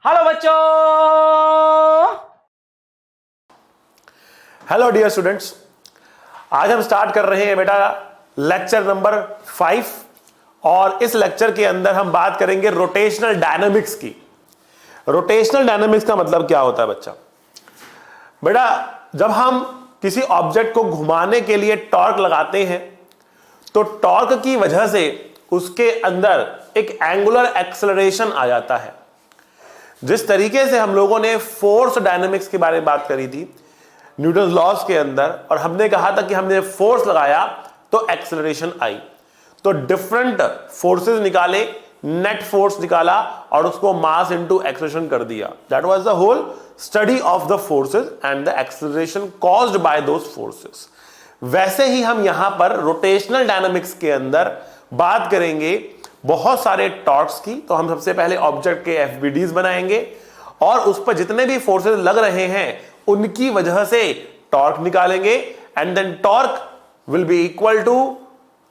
Hello बच्चों। Hello dear students, आज हम स्टार्ट कर रहे हैं बेटा लेक्चर नंबर 5 और इस लेक्चर के अंदर हम बात करेंगे रोटेशनल डायनामिक्स की। रोटेशनल डायनामिक्स का मतलब क्या होता है बच्चा? बेटा जब हम किसी ऑब्जेक्ट को घुमाने के लिए टॉर्क लगाते हैं तो टॉर्क की वजह से उसके अंदर एक एंगुलर एक्सेलरेशन आ जाता है। जिस तरीके से हम लोगों ने फोर्स डायनामिक्स के बारे में बात करी थी न्यूटन लॉज के अंदर, और हमने कहा था कि हमने फोर्स लगाया तो एक्सेलरेशन आई, तो डिफरेंट फोर्सेस निकाले, नेट फोर्स निकाला और उसको मास इनटू एक्सेलरेशन कर दिया। That was the whole study of the forces and the acceleration caused by those forces. वैसे ही हम यहां पर रोटेशनल डायनामिक्स के अंदर बात करेंगे बहुत सारे टॉर्क्स की। तो हम सबसे पहले ऑब्जेक्ट के एफबीडीज बनाएंगे और उस पर जितने भी फोर्सेस लग रहे हैं उनकी वजह से टॉर्क निकालेंगे, and then torque will be equal to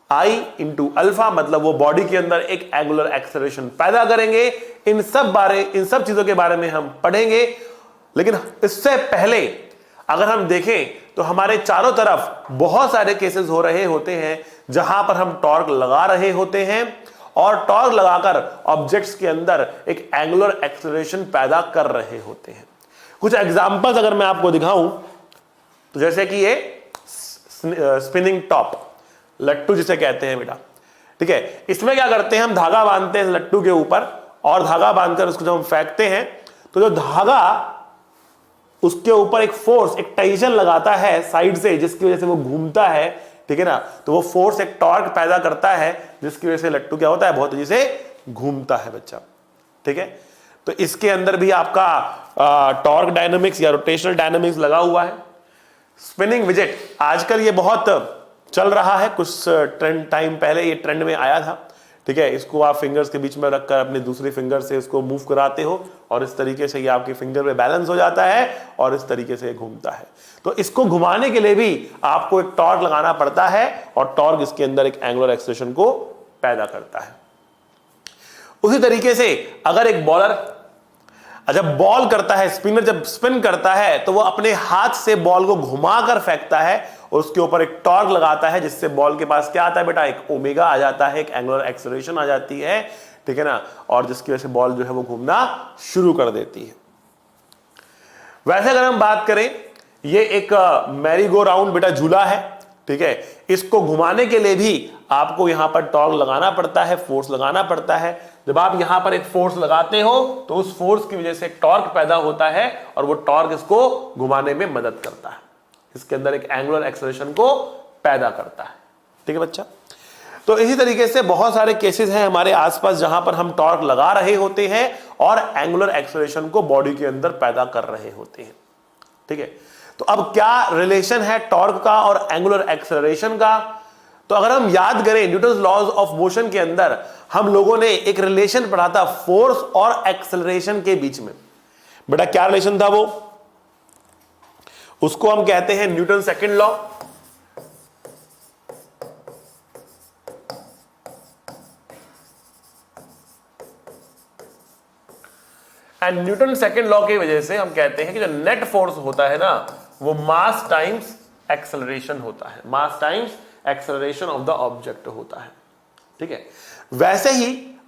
I into alpha, मतलब वो बॉडी के अंदर एक एंगुलर एक्सेलरेशन पैदा करेंगे। इन सब चीजों के बारे में हम पढ़ेंगे, लेकिन इससे पहले अगर हम देखें तो हमारे चारों तरफ बहुत सारे केसेस हो रहे होते हैं जहां पर हम टॉर्क लगा रहे होते हैं और टॉर्क लगाकर ऑब्जेक्ट्स के अंदर एक एंगुलर एक्सेलरेशन पैदा कर रहे होते हैं। कुछ एग्जांपल्स अगर मैं आपको दिखाऊं तो जैसे कि ये स्पिनिंग टॉप, लट्टू जिसे कहते हैं बेटा, ठीक है। इसमें क्या करते हैं, हम धागा बांधते हैं लट्टू के ऊपर और धागा बांधकर उसको जब हम फेंकते हैं तो जो धागा उसके ऊपर एक फोर्स, एक टेंशन लगाता है साइड से जिसकी वजह से वो घूमता है, ठीक है ना। तो वो फोर्स एक टॉर्क पैदा करता है जिसकी वजह से लट्टू क्या होता है, बहुत तेजी से घूमता है बच्चा, ठीक है। तो इसके अंदर भी आपका टॉर्क डायनामिक्स या रोटेशनल डायनामिक्स लगा हुआ है। स्पिनिंग विजेट आजकल ये बहुत चल रहा है, कुछ ट्रेंड टाइम पहले ये ट्रेंड में आया था, ठीक है। इसको आप फिंगर्स के बीच में रखकर अपने दूसरी फिंगर से इसको मूव कराते हो और इस तरीके से ये आपकी फिंगर पे बैलेंस हो जाता है और इस तरीके से ये घूमता है। तो इसको घुमाने के लिए भी आपको एक टॉर्क लगाना पड़ता है और टॉर्क इसके अंदर एक एंगुलर एक्सेलरेशन को पैदा करता है। उसी तरीके से अगर एक बॉलर जब बॉल करता है, स्पिनर जब स्पिन करता है तो वो अपने हाथ से बॉल को घुमाकर फेंकता है और उसके ऊपर एक टॉर्क लगाता है जिससे बॉल के पास क्या आता है बेटा, एक ओमेगा आ जाता है, एक एंगुलर एक्सेलरेशन आ जाती है, ठीक है ना, और जिसकी वजह से बॉल जो है वो घूमना शुरू कर देती है। वैसे अगर हम बात करें, ये एक मैरी गो राउंड बेटा झूला है, ठीक है। इसको घुमाने के लिए भी आपको यहां पर टॉर्क लगाना पड़ता है, फोर्स लगाना पड़ता है। जब आप यहां पर एक फोर्स लगाते हो तो उस फोर्स की वजह से टॉर्क पैदा होता है और वो टॉर्क इसको घुमाने में मदद करता है, इसके अंदर एक एंगुलर एक्सेलरेशन को पैदा करता है, ठीक है बच्चा। तो इसी तरीके से बहुत सारे केसेस हैं हमारे आसपास जहां पर हम टॉर्क लगा रहे होते हैं और एंगुलर एक्सेलरेशन को बॉडी के अंदर पैदा कर रहे होते हैं, ठीक है। तो अब क्या रिलेशन है टॉर्क का और एंगुलर एक्सेलरेशन का? तो अगर हम याद करें न्यूटन लॉज ऑफ मोशन के अंदर हम लोगों ने एक रिलेशन पढ़ा था फोर्स और एक्सेलरेशन के बीच में। बेटा क्या रिलेशन था वो? उसको हम कहते हैं Newton second law. And Newton second law की वजह से हम कहते हैं कि जो नेट फोर्स होता है ना वो मास टाइम्स एक्सेलरेशन होता है, मास times acceleration of the object होता है, ठीक है। वैसे ही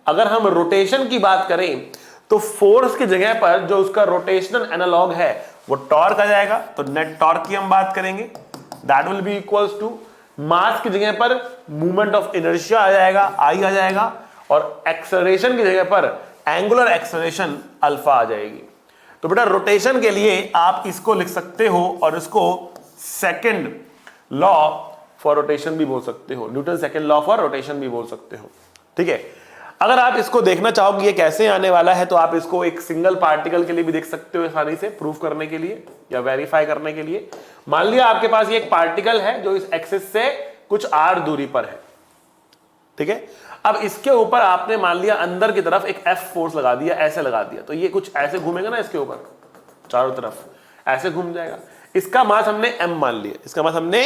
अगर हम रोटेशन की बात करें तो फोर्स की जगह पर जो उसका रोटेशनल एनालॉग है वो टॉर्क आ जाएगा, तो नेट टॉर्क की हम बात करेंगे, that will be equals to mass की जगह पर मूवमेंट ऑफ इनर्शिया आ जाएगा, आई आ जाएगा, और एक्सेलरेशन की जगह पर एंगुलर एक्सेलरेशन अल्फा आ जाएगी। तो बेटा रोटेशन के लिए आप इसको लिख सकते हो और इसको सेकंड लॉ फॉर रोटेशन भी बोल सकते हो, Newton second law for rotation भी बोल सकते हो, ठीक है। अगर आप इसको देखना चाहो कि ये कैसे आने वाला है तो आप इसको एक सिंगल पार्टिकल के लिए भी देख सकते हो आसानी से, प्रूफ करने के लिए या वेरीफाई करने के लिए। मान लिया आपके पास ये एक पार्टिकल है जो इस एक्सिस से कुछ r दूरी पर है, ठीक है। अब इसके ऊपर आपने मान लिया अंदर की तरफ एक F फोर्स लगा दिया, ऐसे लगा दिया, तो ये कुछ ऐसे घूमेगा ना, इसके ऊपर चारों तरफ ऐसे घूम जाएगा। इसका मास हमने m मान लिया, इसका मास हमने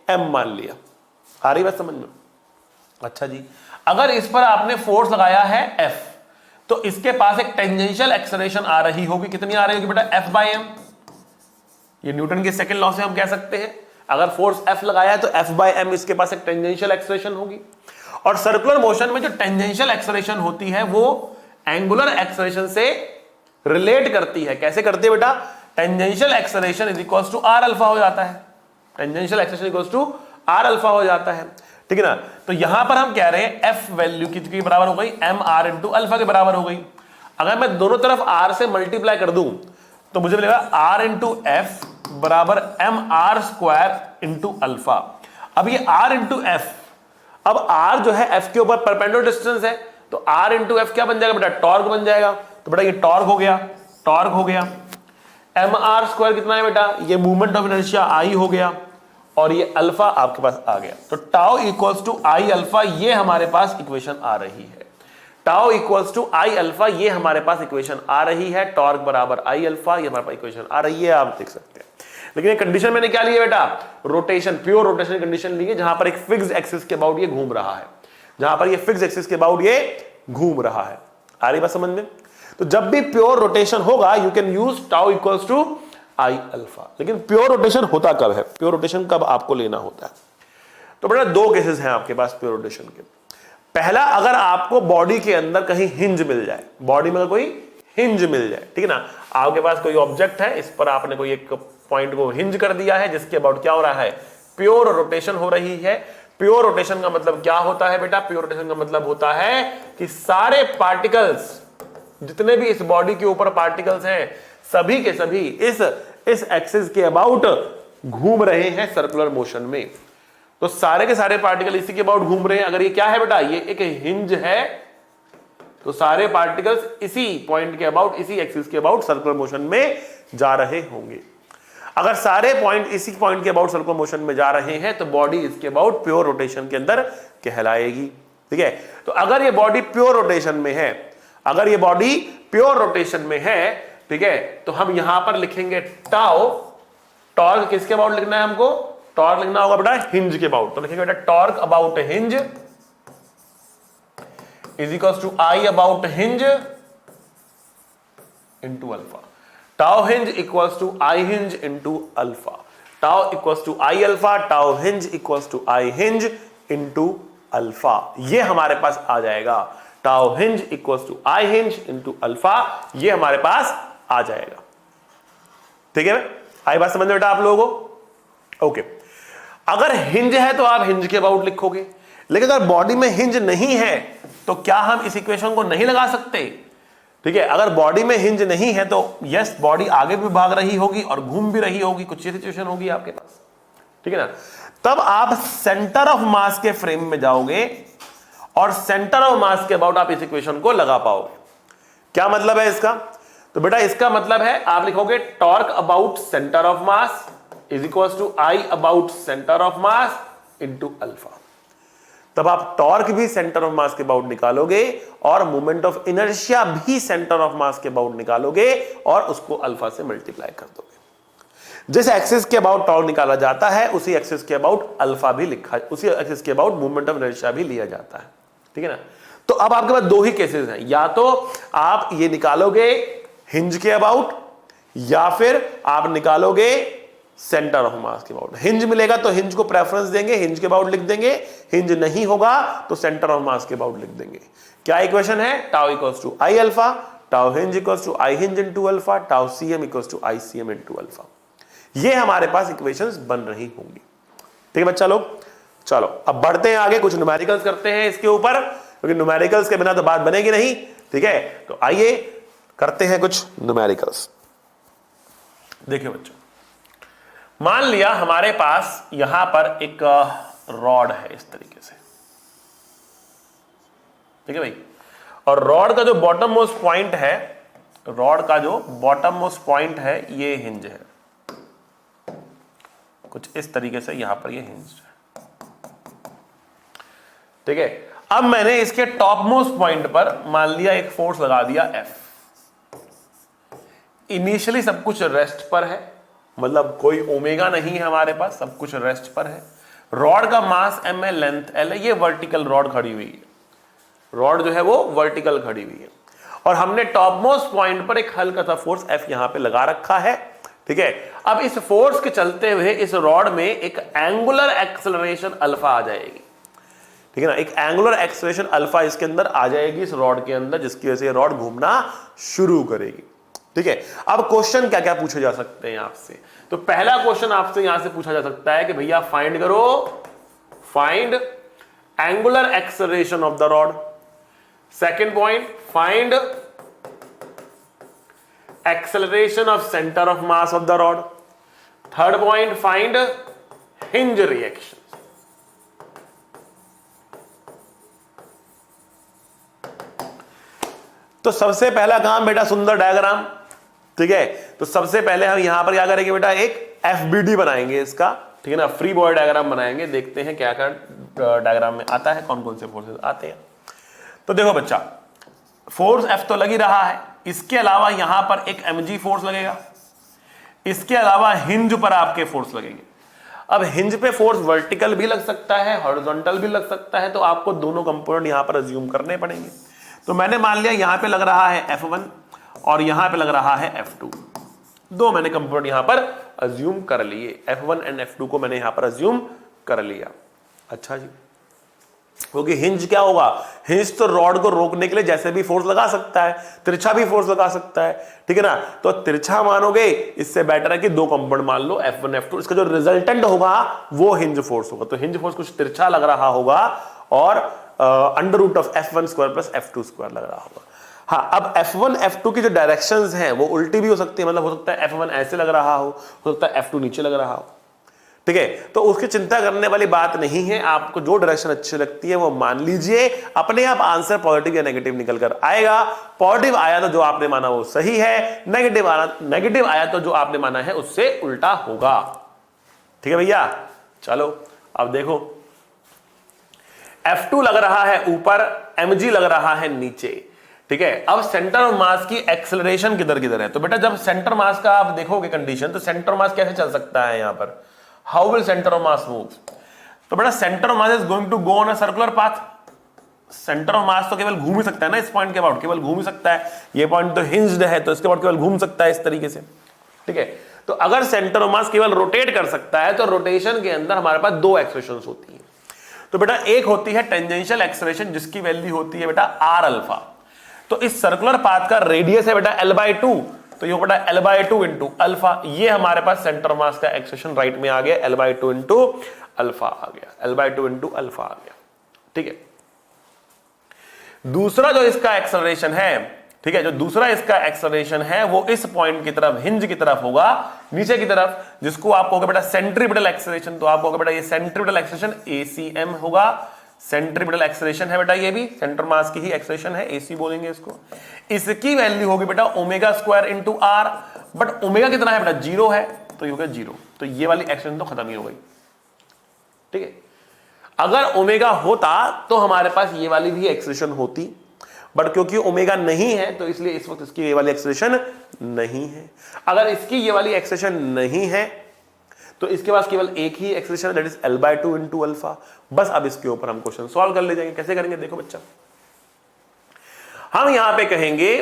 m मान लिया। आ रही बात समझ में? अच्छा जी, अगर इस पर आपने फोर्स लगाया है F तो इसके पास एक टेंजेंशियल एक्सेलरेशन आ रही होगी, कितनी आ रही होगी बेटा, F बाई एम। ये न्यूटन के सेकंड लॉ से हम कह सकते हैं, अगर फोर्स F लगाया है तो F बाई एम इसके पास एक टेंजेंशियल एक्सेलरेशन होगी। और सर्कुलर मोशन में जो टेंजेंशियल एक्सेलरेशन होती है वो एंगुलर एक्सेलरेशन से रिलेट करती है। कैसे करती है बेटा, tangential acceleration is equal to are alpha हो जाता है, tangential acceleration equal to are alpha हो जाता है, ठीक है ना। तो यहां पर हम कह रहे हैं एफ वैल्यू कितनी बराबर हो गई, एम आर इंटू अल्फा के बराबर हो गई। अगर मैं दोनों तरफ आर से मल्टीप्लाई कर दूं तो मुझे मिलेगा आर इंटू एफ बराबर m r square into alpha. अब ये आर इंटू एफ, अब आर जो है एफ के ऊपर परपेंडिकुलर डिस्टेंस है, तो आर इंटू एफ क्या बन जाएगा बेटा, टॉर्क बन जाएगा। तो बेटा ये टॉर्क हो गया, टॉर्क हो गया। एम आर स्क्वायर कितना है बेटा, ये मूवमेंट ऑफ इनर्शिया आई हो गया, और ये अल्फा आपके पास आ गया। तो tau equals to I alpha, ये हमारे पास इक्वेशन आ रही है। Tau equals to I alpha, ये हमारे पास इक्वेशन आ रही है। टॉर्क बराबर आई अल्फा, ये हमारे पास इक्वेशन आ रही है, आप देख सकते हैं। लेकिन ये कंडीशन मैंने क्या ली है बेटा, रोटेशन, प्योर रोटेशन कंडीशन ली है, जहां पर एक फिक्स एक्सिस के अबाउट ये घूम रहा है, जहां पर ये फिक्स एक्सिस के अबाउट ये घूम रहा है। आ रही बात समझ में। तो जब भी प्योर रोटेशन होगा you can use tau equals to I alpha. लेकिन प्योर रोटेशन होता कब है, प्योर रोटेशन कब आपको लेना होता है। तो बेटा दो केसेस हैं आपके पास प्योर रोटेशन के। पहला, अगर आपको बॉडी के अंदर कहीं हिंज मिल जाए, बॉडी में कोई हिंज मिल जाए, ठीक है ना, आपके पास कोई ऑब्जेक्ट है, इस पर आपने कोई एक पॉइंट को हिंज कर दिया है, जिसके अबाउट क्या हो रहा है, प्योर रोटेशन हो रही है। प्योर रोटेशन का मतलब क्या होता है बेटा, प्योर रोटेशन का मतलब होता है कि सारे पार्टिकल्स, जितने भी इस बॉडी के ऊपर पार्टिकल्स हैं, सभी के सभी इस एक्सिस के अबाउट घूम रहे हैं सर्कुलर मोशन में। तो सारे के सारे पार्टिकल इसी के अबाउट घूम रहे हैं। अगर ये क्या है बेटा, ये एक हिंज है, तो सारे पार्टिकल्स इसी पॉइंट के अबाउट, इसी एक्सिस के अबाउट सर्कुलर मोशन में जा रहे होंगे। अगर सारे पॉइंट इसी पॉइंट के अबाउट सर्कुलर मोशन में जा रहे हैं तो बॉडी इसके अबाउट प्योर रोटेशन के अंदर कहलाएगी, ठीक है। तो अगर ये बॉडी प्योर रोटेशन में है, अगर ये बॉडी प्योर रोटेशन में है, ठीक है, तो हम यहां पर लिखेंगे टाउ। टॉर्क किसके अबाउट लिखना है हमको, टॉर्क लिखना होगा बेटा हिंज के अबाउट। तो लिखेंगे बेटा torque about hinge is equal to I about hinge into alpha. Tau hinge equals to I hinge into alpha. Tau equals to I alpha, tau hinge equals to I hinge into alpha. ये हमारे पास आ जाएगा, tau hinge equals to I hinge into alpha, ये हमारे पास आ जाएगा, ठीक है। आई बात समझ में बेटा आप लोगों को, ओके। अगर हिंज है तो आप हिंज के अबाउट लिखोगे, लेकिन अगर बॉडी में हिंज नहीं है तो क्या हम इस इक्वेशन को नहीं लगा सकते, ठीक है। अगर बॉडी में हिंज नहीं है तो यस, बॉडी आगे भी भाग रही होगी और घूम भी रही होगी, कुछ सिचुएशन होगी आपके पास, ठीक है ना। तब आप सेंटर ऑफ मास के फ्रेम में जाओगे और सेंटर ऑफ मास के अबाउट आप इस इक्वेशन को लगा पाओगे। क्या मतलब है इसका, तो बेटा इसका मतलब है आप लिखोगे torque about centre of mass is equal to I about centre of mass into alpha. तब आप टॉर्क भी सेंटर ऑफ मास के अबाउट निकालोगे और मोमेंट ऑफ इनर्शिया भी सेंटर ऑफ मास के अबाउट निकालोगे और उसको अल्फा से मल्टीप्लाई कर दोगे। जिस एक्सिस के अबाउट टॉर्क निकाला जाता है उसी एक्सिस के अबाउट अल्फा भी लिखा, उसी एक्सिस के अबाउट मोमेंट ऑफ इनर्शिया भी लिया जाता है, ठीक है ना। तो अब आपके पास दो ही केसेस हैं, या तो आप ये निकालोगे हिंज के अबाउट या फिर आप निकालोगे सेंटर ऑफ मास के अबाउट। हिंज मिलेगा तो हिंज को प्रेफरेंस देंगे, हिंज के अबाउट लिख देंगे, हिंज नहीं होगा तो सेंटर ऑफ मास के अबाउट लिख देंगे। क्या इक्वेशन है, tau equals to I alpha, tau hinge equals to I hinge into alpha, tau CM equals to I CM into alpha. ये हमारे पास इक्वेशंस बन रही होंगी, ठीक है बच्चा लोग। चलो अब बढ़ते हैं आगे, कुछ न्यूमेरिकल्स करते हैं इसके ऊपर, क्योंकि न्यूमेरिकल्स के बिना तो बात बनेगी नहीं, ठीक है। तो आइए करते हैं कुछ न्यूमेरिकल्स। देखिए बच्चों, मान लिया हमारे पास यहां पर एक रॉड है इस तरीके से, ठीक है भाई, और रॉड का जो बॉटम मोस्ट पॉइंट है, रॉड का जो बॉटम मोस्ट पॉइंट है ये हिंज है, कुछ इस तरीके से यहां पर ये हिंज है, ठीक है। अब मैंने इसके टॉप मोस्ट पॉइंट पर मान लिया एक फोर्स लगा दिया F। इनिशियली सब कुछ रेस्ट पर है, मतलब कोई ओमेगा नहीं है हमारे पास, सब कुछ रेस्ट पर है। रॉड का मास m है, लेंथ l है, ये वर्टिकल रॉड खड़ी हुई है, रॉड जो है वो वर्टिकल खड़ी हुई है। और हमने टॉप मोस्ट पॉइंट पर एक हल्का सा फोर्स F यहां पे लगा रखा है, ठीक है। अब इस फोर्स के चलते हुए इस रॉड में एक एंगुलर एक्सेलरेशन अल्फा आ जाएगी, ठीक है ना। एक एंगुलर एक्सेलरेशन अल्फा इसके अंदर आ जाएगी इस रॉड के अंदर, जिसकी वजह से रॉड घूमना शुरू करेगी, ठीक है। अब क्वेश्चन क्या क्या पूछे जा सकते हैं आपसे। तो पहला क्वेश्चन आपसे यहां से पूछा जा सकता है कि भैया फाइंड करो, find angular acceleration of the rod. Second point, find acceleration of center of mass of the rod. Third point, find hinge reactions. तो सबसे पहला काम बेटा सुंदर डायग्राम, ठीक है। तो सबसे पहले हम यहां पर क्या करेंगे बेटा, एक FBD बनाएंगे इसका, ठीक है ना, फ्री बॉडी डायग्राम बनाएंगे। देखते हैं क्या क्या डायग्राम में आता है, कौन कौन से फोर्सेस आते हैं। तो देखो बच्चा, फोर्स F तो लग ही रहा है, इसके अलावा यहां पर एक mg फोर्स लगेगा, इसके अलावा हिंज पर आपके फोर्स लगेंगे। अब हिंज पे फोर्स वर्टिकल भी लग सकता है, हॉरिजॉन्टल भी लग सकता है, तो आपको दोनों कंपोनेंट यहां पर अज्यूम करने पड़ेंगे। तो मैंने मान लिया यहां पे लग रहा है F1 और यहां पे लग रहा है F2, दो मैंने कंपोनेंट यहां पर अज्यूम कर लिए, F1 एंड F2 को मैंने यहां पर अज्यूम कर लिया। अच्छा जी, क्योंकि हिंज क्या होगा, हिंज तो रॉड को रोकने के लिए जैसे भी फोर्स लगा सकता है, तिरछा भी फोर्स लगा सकता है, ठीक है ना। तो तिरछा मानोगे, इससे बेटर है कि दो कंपोनेंट मान लो F1 F2, इसका जो रिजल्टेंट होगा वो हिंज फोर्स होगा। तो हिंज फोर्स कुछ तिरछा लग रहा होगा और under root of F1 square plus F2 square लग रहा होगा। हाँ, अब F1 F2 की जो डायरेक्शंस हैं वो उल्टी भी हो सकती है, मतलब हो सकता है F1 ऐसे लग रहा हो सकता है F2 नीचे लग रहा हो, ठीक है। तो उसकी चिंता करने वाली बात नहीं है, आपको जो डायरेक्शन अच्छी लगती है वो मान लीजिए, अपने आप आंसर पॉजिटिव या नेगेटिव निकल कर आएगा। पॉजिटिव आया तो जो आपने माना वो सही है, नेगेटिव आया तो जो आपने माना है उससे उल्टा होगा, ठीक है भैया। चलो अब देखो, F2 लग रहा है ऊपर, mg लग रहा है नीचे, ठीक है। अब सेंटर ऑफ मास की एक्सेलरेशन किधर किधर है। तो बेटा जब सेंटर मास का आप देखोगे कंडीशन, तो सेंटर मास कैसे चल सकता है यहां पर, how will centre of mass move. तो बेटा centre of mass is going to go on a circular path. Centre of mass तो केवल घूम ही सकता है ना, इस पॉइंट के अबाउट केवल घूम ही सकता है। ये पॉइंट तो हिंज्ड है, तो इसके अबाउट केवल घूम सकता है इस तरीके से, ठीक है। तो अगर सेंटर ऑफ मास केवल रोटेट कर सकता है, तो रोटेशन के अंदर हमारे पास दो एक्सेलरेशंस होती है। तो बेटा एक होती है टेंजेंशियल एक्सेलरेशन, जिसकी वैल्यू होती है बेटा r अल्फा। तो इस सर्कुलर पाथ का रेडियस है बेटा l/2, तो ये बेटा l/2 इंटू अल्फा। ये हमारे पास सेंटर मास का एक्सेलरेशन राइट में आ गया, l/2 इंटू अल्फा आ गया, l/2 इंटू अल्फा आ गया, ठीक है। दूसरा जो इसका एक्सेलरेशन है, ठीक है, जो दूसरा इसका एक्सेलरेशन है वो इस पॉइंट की तरफ, हिंज की तरफ होगा, नीचे की तरफ, जिसको आप कहोगे बेटा सेंट्रीपिटल एक्सेलरेशन। तो आप कहोगे बेटा ये सेंट्रीपिटल एक्सेलरेशन ACM होगा। सेंट्रीपिटल एक्सेलरेशन है बेटा, ये भी सेंटर मास की ही एक्सेलरेशन है, AC बोलेंगे इसको। इसकी वैल्यू होगी बेटा omega square into R, but omega कितना है बेटा, 0 है, तो ये हो गया 0। तो ये वाली एक्सेलरेशन तो खत्म ही हो गई, ठीक है। अगर ओमेगा होता तो हमारे पास ये वाली भी एक्सेलरेशन होती, बट क्योंकि ओमेगा नहीं है तो इसलिए इस वक्त इसकी ये वाली एक्सेलरेशन नहीं है। अगर इसकी ये वाली एक्सेलरेशन नहीं है तो इसके पास केवल एक ही acceleration, that is l/2 into alpha. बस अब इसके ऊपर हम क्वेश्चन सॉल्व कर ले जाएंगे। कैसे करेंगे देखो बच्चा, हम यहां पे कहेंगे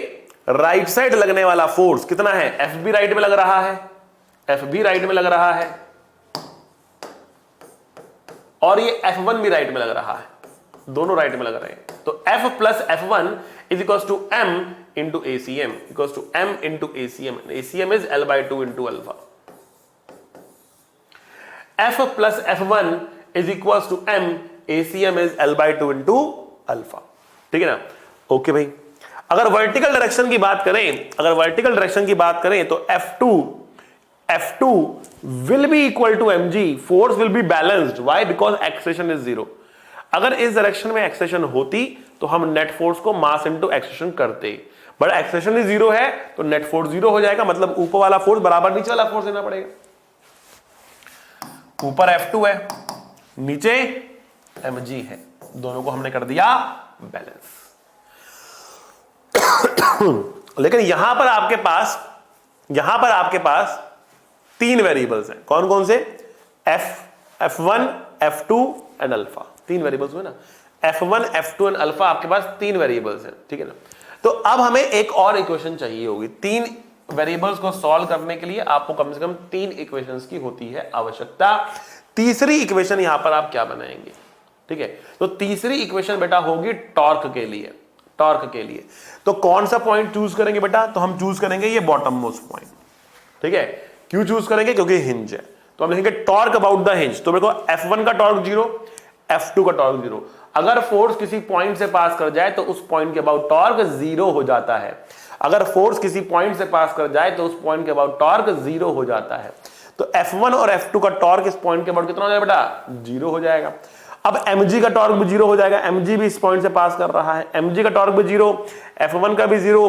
राइट साइड लगने वाला फोर्स कितना है, FB राइट में लग रहा है, FB राइट में लग रहा है, और ये F1 भी राइट में लग रहा है, दोनों राइट में लग रहे हैं। तो F plus F1 is equal to M into ACM, equal to M into ACM। ACM is l/2 into alpha. F plus F1 is equal to M, ACM is l/2 into alpha, ठीक है ना। Okay भाई, अगर vertical direction की बात करें, अगर vertical direction की बात करें तो F2 will be equal to mg, force will be balanced, why, because acceleration is 0। अगर इस डायरेक्शन में एक्सेलरेशन होती तो हम नेट फोर्स को मास इनटू एक्सेलरेशन करते, बट एक्सेलरेशन ही 0 है तो नेट फोर्स 0 हो जाएगा, मतलब ऊपर वाला फोर्स बराबर नीचे वाला फोर्स देना पड़ेगा। ऊपर F2 है, नीचे mg है, दोनों को हमने कर दिया बैलेंस। लेकिन यहां पर आपके पास तीन वेरिएबल्स हैं। कौन कौन से, F1 F2 एंड अल्फा, तीन वेरिएबल्स हुए ना, F1 F2 एंड अल्फा, आपके पास तीन वेरिएबल्स हैं, ठीक है ना। तो अब हमें एक और इक्वेशन चाहिए होगी। 3 वेरिएबल्स को सॉल्व करने के लिए आपको कम से कम 3 इक्वेशंस की होती है आवश्यकता। तीसरी इक्वेशन यहां पर आप क्या बनाएंगे? ठीक है, तो तीसरी इक्वेशन बेटा होगी टॉर्क के लिए। टॉर्क के लिए तो कौन सा पॉइंट चूज करेंगे बेटा? तो हम चूज करेंगे ये बॉटम मोस्ट पॉइंट। ठीक है, क्यों चूज करेंगे? क्योंकि हिंज है। तो हम लिखेंगे टॉर्क अबाउट द हिंज। तो मेरे को F1 का टॉर्क 0, F2 का टॉर्क 0। अगर फोर्स किसी पॉइंट से पास कर जाए तो उस पॉइंट के अबाउट टॉर्क 0 हो जाता है। अगर फोर्स किसी पॉइंट से पास कर जाए तो उस पॉइंट के अबाउट टॉर्क 0 हो जाता है। तो F1 और F2 का टॉर्क इस पॉइंट के अबाउट कितना हो जाएगा बेटा? 0 हो जाएगा। अब mg का टॉर्क भी 0 हो जाएगा, mg भी इस पॉइंट से पास कर रहा है, mg का टॉर्क भी 0, F1 का भी 0,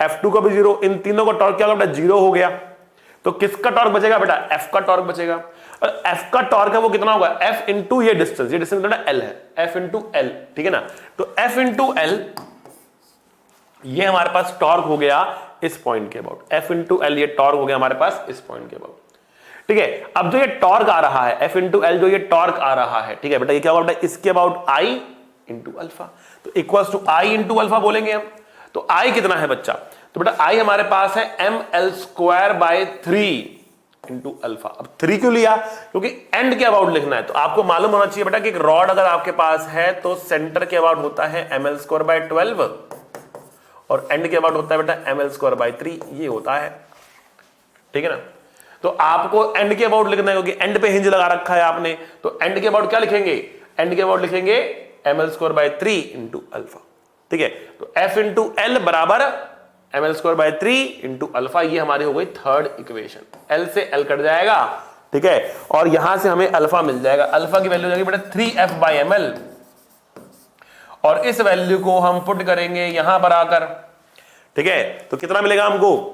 F2 का भी 0, इन तीनों का टॉर्क क्या बेटा? 0 हो गया। तो किसका टॉर्क बचेगा बेटा? F का टॉर्क बचेगा। और F का टॉर्क है वो कितना होगा? F इंटू ये डिस्टेंस बेटा L है, F इंटू L। ठीक है ना, तो F इंटू L ये हमारे पास टॉर्क हो गया इस पॉइंट के अबाउट। F इंटू L ये टॉर्क हो गया हमारे पास इस पॉइंट के अबाउट। ठीक है, अब जो ये टॉर्क आ रहा है F इंटू L, जो ये टॉर्क आ रहा है, ठीक है बेटा, ये क्या होगा बेटा? इसके अबाउट I इंटू अल्फा। तो equals to I into alpha बोलेंगे हम। तो I कितना है बच्चा? तो बेटा I हमारे पास है ml² इंटू अल्फा। अब 3 क्यों लिया? क्योंकि एंड के अबाउट लिखना है। तो आपको मालूम होना चाहिए बेटा कि एक रॉड अगर आपके पास है तो सेंटर के अबाउट होता है ml²/12 और एंड के अबाउट होता है बेटा ml²/3, ये होता है। ठीक है ना, तो आपको एंड के अबाउट लिखना है क्योंकि एंड पे हिंज लगा रखा है आपने। तो एंड के अबाउट क्या लिखेंगे? एंड के अबाउट लिखेंगे ml²/3 इंटू अल्फा। ठीक है, तो F इंटू L बराबर ml²/3 इंटू अल्फा। ये हमारी हो गई थर्ड इक्वेशन। L से L कट जाएगा, ठीक है, और यहां से हमें अल्फा मिल जाएगा। अल्फा की वैल्यू हो जाएगी बेटा 3F/ml और इस वैल्यू को हम पुट करेंगे यहां पर आकर। ठीक है, तो कितना मिलेगा हमको?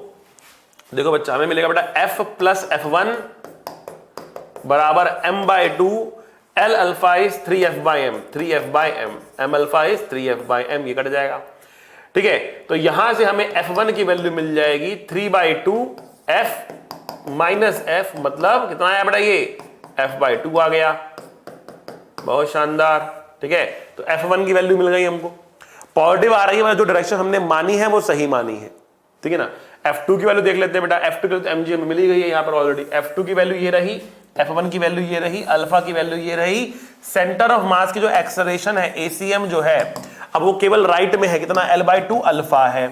देखो बच्चा, हमें मिलेगा बेटा F प्लस F1 बराबर m/2 L alpha is 3F/m, 3F/m, m alpha is 3F/m, ये कट जाएगा। ठीक है, तो यहां से हमें F1 की वैल्यू मिल जाएगी 3/2 F माइनस F, मतलब कितना आया बेटा? ये F/2 आ गया। बहुत शानदार। ठीक है, तो F1 की वैल्यू मिल गई हमको, पॉजिटिव आ रही है, जो डायरेक्शन हमने मानी है वो सही मानी है। ठीक है ना, F2 की वैल्यू देख लेते हैं बेटा। F2 की वैल्यू mg में मिली गई है यहाँ पर ऑलरेडी। F2 की वैल्यू ये रही, F1 की वैल्यू ये रही, अल्फा की वैल्यू ये रही। सेंटर ऑफ मास की जो एक्सेलरेशन है ACM जो है, अब वो केवल राइट में है, कितना? L/2 अल्फा है।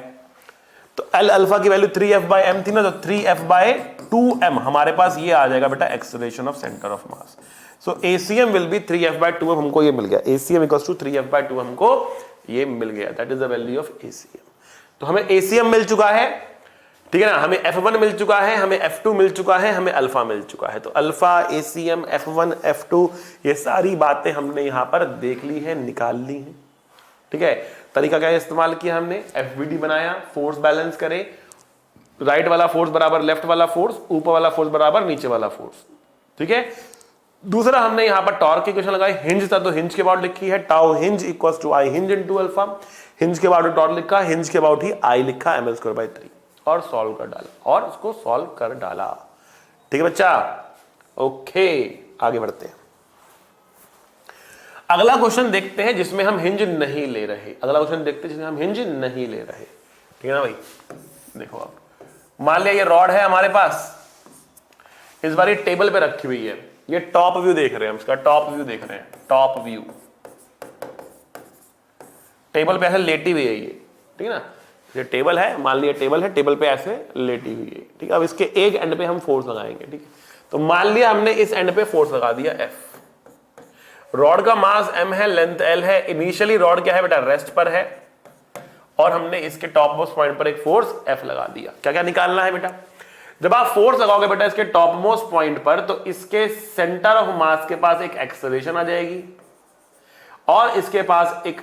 तो L अल्फा की वैल्यू 3F/m थी ना, तो 3F/2m हमारे पास ये आ जाएगा बेटा acceleration of centre of mass. So ACM will be 3F/2m, हमको ये मिल गया। ACM इक्वल्स टू 3F/2 हमको ये मिल गया। That is the value of ACM। तो हमें ACM मिल चुका है, ठीक है ना, हमें F1 मिल चुका है, हमें F2 मिल चुका है, हमें अल्फा मिल चुका है। तो अल्फा, ACM, F1, F2 ये सारी बातें हमने यहां पर देख ली है, निकाल ली है। ठीक है, तरीका क्या इस्तेमाल किया हमने? FVD बनाया, फोर्स बैलेंस करे, राइट वाला फोर्स बराबर लेफ्ट वाला फोर्स, ऊपर वाला फोर्स बराबर नीचे वाला फोर्स। ठीक है, दूसरा हमने यहां पर टॉर्क की इक्वेशन लगाई। हिंज था तो हिंज के अबाउट लिखी है, tau hinge equals to I hinge into alpha. Hinge के अबाउट टॉर्क लिखा, हिंज के अबाउट ही I लिखा ml²/3 और सॉल्व कर डाला, और उसको सॉल्व कर डाला। ठीक है बच्चा, ओके, आगे बढ़ते हैं। अगला क्वेश्चन देखते हैं जिसमें हम हिंज नहीं ले रहे। अगला क्वेश्चन देखते हैं जिसमें हम हिंज नहीं ले रहे। ठीक है ना भाई, देखो आप, मान लिया ये रॉड है हमारे पास, इस बार ये टेबल पे रखी हुई है। ये टॉप व्यू देख रहे हैं हम, इसका टॉप व्यू देख रहे हैं, टॉप व्यू। टेबल पे ऐसे लेटी हुई है ये, ठीक है ना, ये टेबल है, मान लिया टेबल है, टेबल पे ऐसे लेटी हुई है। ठीक है, अब इसके एक एंड पे हम फोर्स लगाएंगे। ठीक है, तो मान लिया हमने इस एंड पे फोर्स लगा दिया F। रॉड का मास m है, लेंथ l है। इनिशियली रॉड क्या है बेटा? रेस्ट पर है, और हमने इसके टॉप मोस्ट पॉइंट पर एक फोर्स F लगा दिया। क्या क्या निकालना है बेटा? जब आप फोर्स लगाओगे बेटा इसके टॉप मोस्ट पॉइंट पर, तो इसके सेंटर ऑफ मास के पास एक एक्सेलरेशन आ जाएगी, और इसके पास एक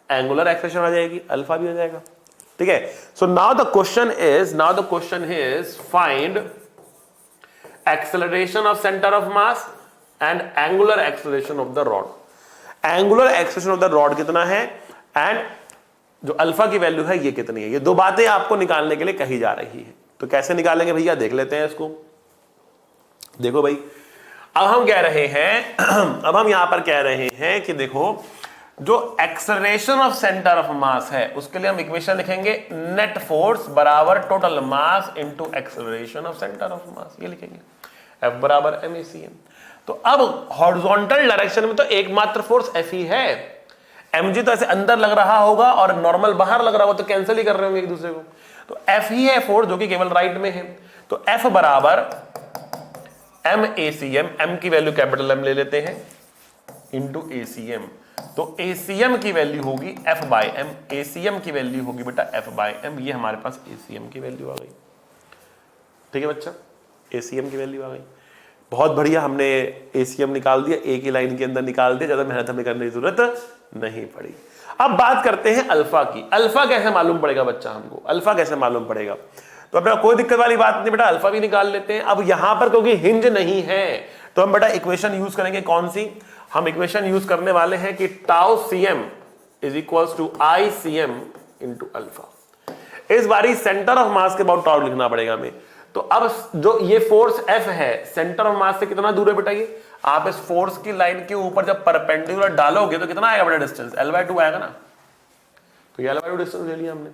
एंगुलर एक्सेलरेशन आ जाएगी, अल्फा भी हो जाएगा। ठीक है, so now the question is find acceleration of centre of mass and angular acceleration of the rod. Angular acceleration of the rod कितना है, एंड जो अल्फा की वैल्यू है ये कितनी है। ये दो बातें आपको निकालने के लिए कही जा रही है। तो कैसे निकालेंगे भैया, देख लेते हैं इसको। देखो भाई, अब हम कह रहे हैं अब हम यहां पर कह रहे हैं कि देखो, जो एक्सेलरेशन ऑफ सेंटर ऑफ मास है उसके लिए हम इक्वेशन लिखेंगे नेट फोर्स बराबर total mass into acceleration of centre of मास, ये लिखेंगे F बराबर MACM। तो अब हॉरिजॉन्टल डायरेक्शन में तो एकमात्र फोर्स F ही है, mg तो ऐसे अंदर लग रहा होगा और नॉर्मल बाहर लग रहा होगा, तो कैंसिल ही कर रहे होंगे एक दूसरे को, तो F ही है फोर्स जो कि केवल राइट में है। तो F बराबर MACM, m की वैल्यू कैपिटल M ले लेते हैं इंटू ACM, तो ACM की वैल्यू होगी F बाई M, ACM की वैल्यू होगी बेटा F बाई M, ये हमारे पास ACM की वैल्यू आ गई। ठीक है बच्चा, ACM की वैल्यू आ गई, बहुत बढ़िया, हमने ACM निकाल दिया, एक ही लाइन के अंदर निकाल दिया, ज्यादा मेहनत हमें करने की जरूरत नहीं पड़ी। अब बात करते हैं अल्फा की। अल्फा कैसे मालूम पड़ेगा बच्चा, हमको अल्फा कैसे मालूम पड़ेगा? तो अपना कोई दिक्कत वाली बात नहीं बेटा, अल्फा भी निकाल लेते हैं। अब यहां पर क्योंकि हिंज नहीं है तो हम बेटा इक्वेशन यूज करेंगे, कौन सी? हम इक्वेशन यूज करने वाले हैं कि tau CM is equals to ICM into alpha. इस बारी सेंटर ऑफ मास के अबाउट टाउ लिखना पड़ेगा हमें। तो अब जो ये फोर्स F है सेंटर ऑफ मास से कितना दूर है बेटा? ये आप इस फोर्स की लाइन के ऊपर जब परपेंडिकुलर डालोगे तो कितना आएगा बेटा डिस्टेंस? L/2 आएगा ना, तो ये L/2 डिस्टेंस ले लिया हमने।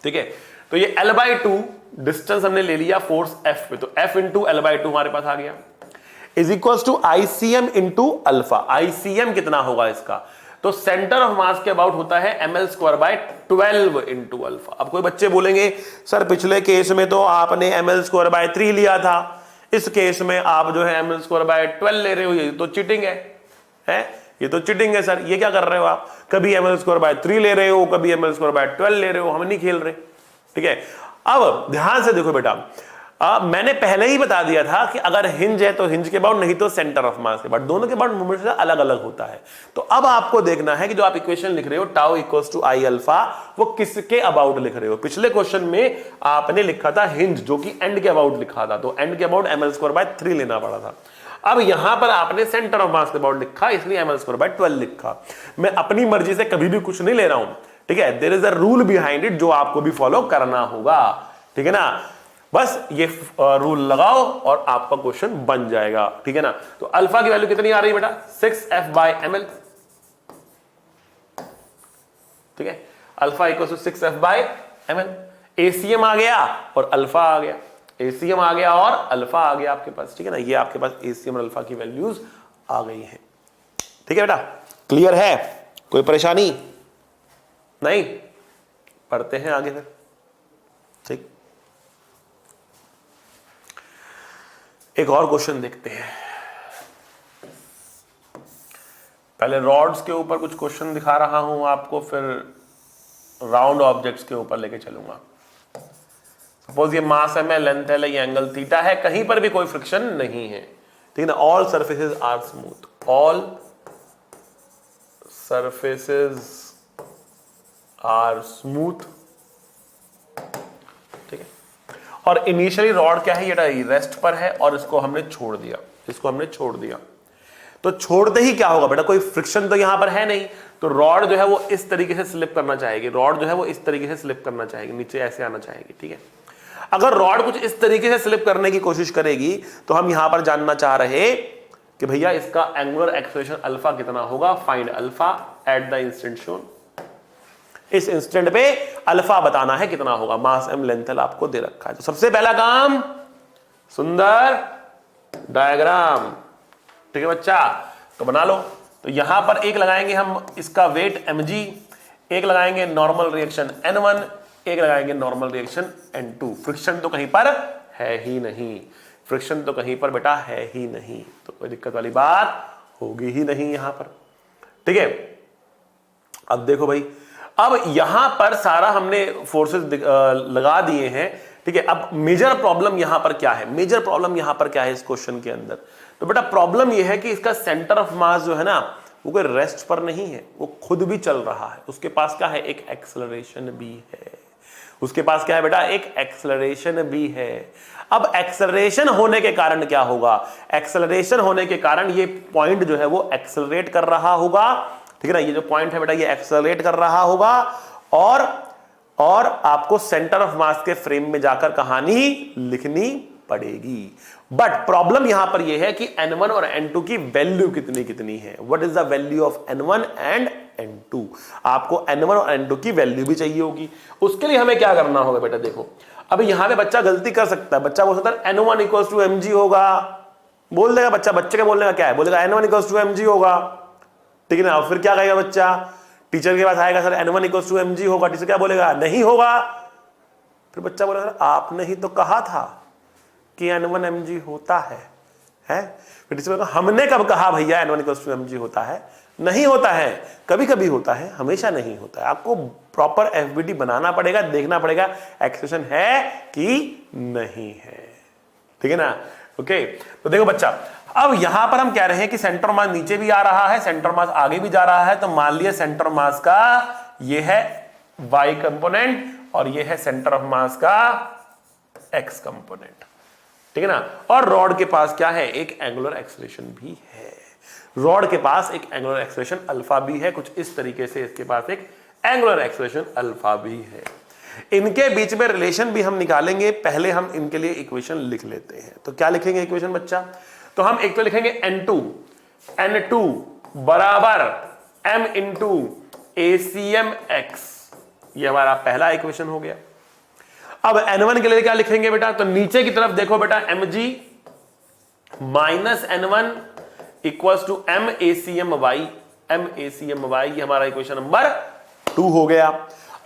ठीक है, तो ये L/2 डिस्टेंस हमने ले लिया फोर्स F पे, तो F इंटू L/2 हमारे पास आ गया, is equals to ICM into alpha. ICM कितना होगा इसका? तो सेंटर ऑफ मास के अबाउट होता है ml²/12 इंटू अल्फा। अब कोई बच्चे बोलेंगे सर पिछले केस में तो आपने ml²/3 लिया था, इस केस में आप जो है ml²/12 ले रहे हो, ये तो चीटिंग है? ये तो चीटिंग है सर, ये क्या कर रहे हो आप? कभी ml²/3 ले रहे हो, कभी ml²/12 ले रहे हो, हम नहीं खेल रहे। ठीक है, अब ध्यान से देखो बेटा, मैंने पहले ही बता दिया था कि अगर हिंज है तो हिंज के अबाउट, नहीं तो सेंटर ऑफ मास के अबाउट, दोनों के अबाउट मूवमेंट से अलग अलग होता है। तो अब आपको देखना है कि जो आप इक्वेशन लिख रहे हो tau equals to I alpha, वो किसके अबाउट लिख रहे हो? पिछले क्वेश्चन में आपने लिखा था हिंज, जो कि एंड के अबाउट लिखा था, तो एंड के अबाउट ml²/3 लेना पड़ा था। अब यहां पर आपने सेंटर ऑफ मास के अबाउट लिखा, इसलिए ml²/12 लिखा। मैं अपनी मर्जी से कभी भी कुछ नहीं ले रहा हूं, ठीक है? There is a rule behind it जो आपको भी फॉलो करना होगा, ठीक है ना? बस ये रूल लगाओ और आपका क्वेश्चन बन जाएगा, ठीक है ना? तो अल्फा की वैल्यू कितनी आ रही है बेटा? 6F/ml, ठीक है? Alpha equal to 6F/ml। ACM आ गया और अल्फा आ गया, ACM आ गया और अल्फा आ गया आपके पास, ठीक है ना? ये आपके पास ACM और अल्फा की वैल्यूज आ गई हैं, ठीक है बेटा? क्लियर है? कोई परेशानी नहीं? पढ़ते हैं आगे फिर, ठीक? एक और क्वेश्चन देखते हैं। पहले रॉड्स के ऊपर कुछ क्वेश्चन दिखा रहा हूं आपको, फिर राउंड ऑब्जेक्ट्स के ऊपर लेके चलूंगा। सपोज ये मास है, लेंथ है, ये एंगल थीटा है, कहीं पर भी कोई फ्रिक्शन नहीं है, ठीक है ना? All surfaces are smooth, all surfaces are smooth, ठीक है? और इनिशियली रॉड क्या है, ये रेस्ट पर है और इसको हमने छोड़ दिया, इसको हमने छोड़ दिया। तो छोड़ते ही क्या होगा बेटा? कोई फ्रिक्शन तो यहां पर है नहीं, तो रॉड जो है वो इस तरीके से स्लिप करना चाहेगी, रॉड जो है वो इस तरीके से स्लिप करना चाहेगी, नीचे ऐसे आना चाहेगी, ठीक है? अगर रॉड कुछ इस तरीके से स्लिप करने की कोशिश करेगी तो हम यहां पर जानना चाह रहे कि भैया इसका एंगुलर एक्सेलरेशन अल्फा कितना होगा? Find alpha at the instant shown. इस इंस्टेंट पे अल्फा बताना है कितना होगा। मास m लेंथ l आपको दे रखा है, तो सबसे पहला काम सुंदर डायग्राम, ठीक है बच्चा? तो बना लो। तो यहां पर एक लगाएंगे हम इसका वेट mg, एक लगाएंगे नॉर्मल रिएक्शन n1, एक लगाएंगे नॉर्मल रिएक्शन n2। फ्रिक्शन तो कहीं पर है ही नहीं, फ्रिक्शन तो कहीं पर बेटा है ही नहीं, तो कोई दिक्कत वाली बात होगी ही नहीं यहां पर, ठीक है? अब देखो भाई, अब यहां पर सारा हमने फोर्सेस लगा दिए हैं, ठीक है? अब मेजर प्रॉब्लम यहां पर क्या है? मेजर प्रॉब्लम यहां पर क्या है इस क्वेश्चन के अंदर? तो बेटा प्रॉब्लम यह है कि इसका सेंटर ऑफ मास जो है ना, वो कोई रेस्ट पर नहीं है, वो खुद भी चल रहा है। उसके पास क्या है? एक एक्सेलरेशन भी है। उसके पास क्या है बेटा? एक एक्सेलरेशन भी है। अब एक्सेलरेशन होने के कारण क्या होगा? एक्सेलरेशन होने के कारण ये पॉइंट जो है वो एक्सेलरेट कर रहा होगा, ठीक है ना? ये जो पॉइंट है बेटा ये एक्सेलरेट कर रहा होगा और आपको सेंटर ऑफ मास के फ्रेम में जाकर कहानी लिखनी पड़ेगी। बट प्रॉब्लम यहां पर यह है कि n1 और n2 की वैल्यू कितनी कितनी है। What is the value of n1 and n2? आपको n1 और n2 की वैल्यू भी चाहिए होगी। उसके लिए हमें क्या करना होगा बेटा, देखो अभी यहां पे बच्चा गलती कर सकता है। बच्चा बोल सकता है n1 इक्वल्स टू mg होगा, बोल देगा बच्चा। बच्चे का बोलने का क्या है, बोलेगा n1 इक्वल्स टू mg होगा, ठीक है ना। फिर क्या कहेगा बच्चा, टीचर के पास आएगा, sir n1 equals to mg होगा। टीचर क्या बोलेगा, नहीं होगा। फिर बच्चा बोलेगा सर आपने ही तो कहा था कि n1 mg होता है। फिर टीचर बोलेगा हमने कब कहा भैया n1 इक्वल्स टू mg होता है? नहीं होता है, कभी कभी होता है, हमेशा नहीं होता है। आपको प्रॉपर एफबीटी बनाना पड़ेगा, देखना पड़ेगा एक्सप्रेशन है कि नहीं है, ठीक है ना। ओके, तो देखो बच्चा, अब यहां पर हम कह रहे हैं कि सेंटर मास नीचे भी आ रहा है, सेंटर मास आगे भी जा रहा है। तो मान लिया सेंटर मास का ये है y कंपोनेंट और ये है सेंटर ऑफ मास का x कंपोनेंट, ठीक है ना। और रॉड के पास क्या है, एक एंगुलर एक्सेलरेशन भी है। रॉड के पास एक एंगुलर एक्सेलरेशन अल्फा भी है, कुछ इस तरीके से इसके पास एक एंगुलर एक्सेलरेशन अल्फा भी है। इनके बीच में रिलेशन भी हम निकालेंगे, पहले हम इनके लिए इक्वेशन लिख लेते हैं। तो क्या लिखेंगे इक्वेशन बच्चा, तो हम एक तो लिखेंगे n2 बराबर m इंटू ACM x, ये हमारा पहला इक्वेशन हो गया। अब n1 के लिए क्या लिखेंगे बेटा, तो नीचे की तरफ देखो बेटा, mg minus n1 equals to MACM y, ये हमारा इक्वेशन नंबर 2 हो गया।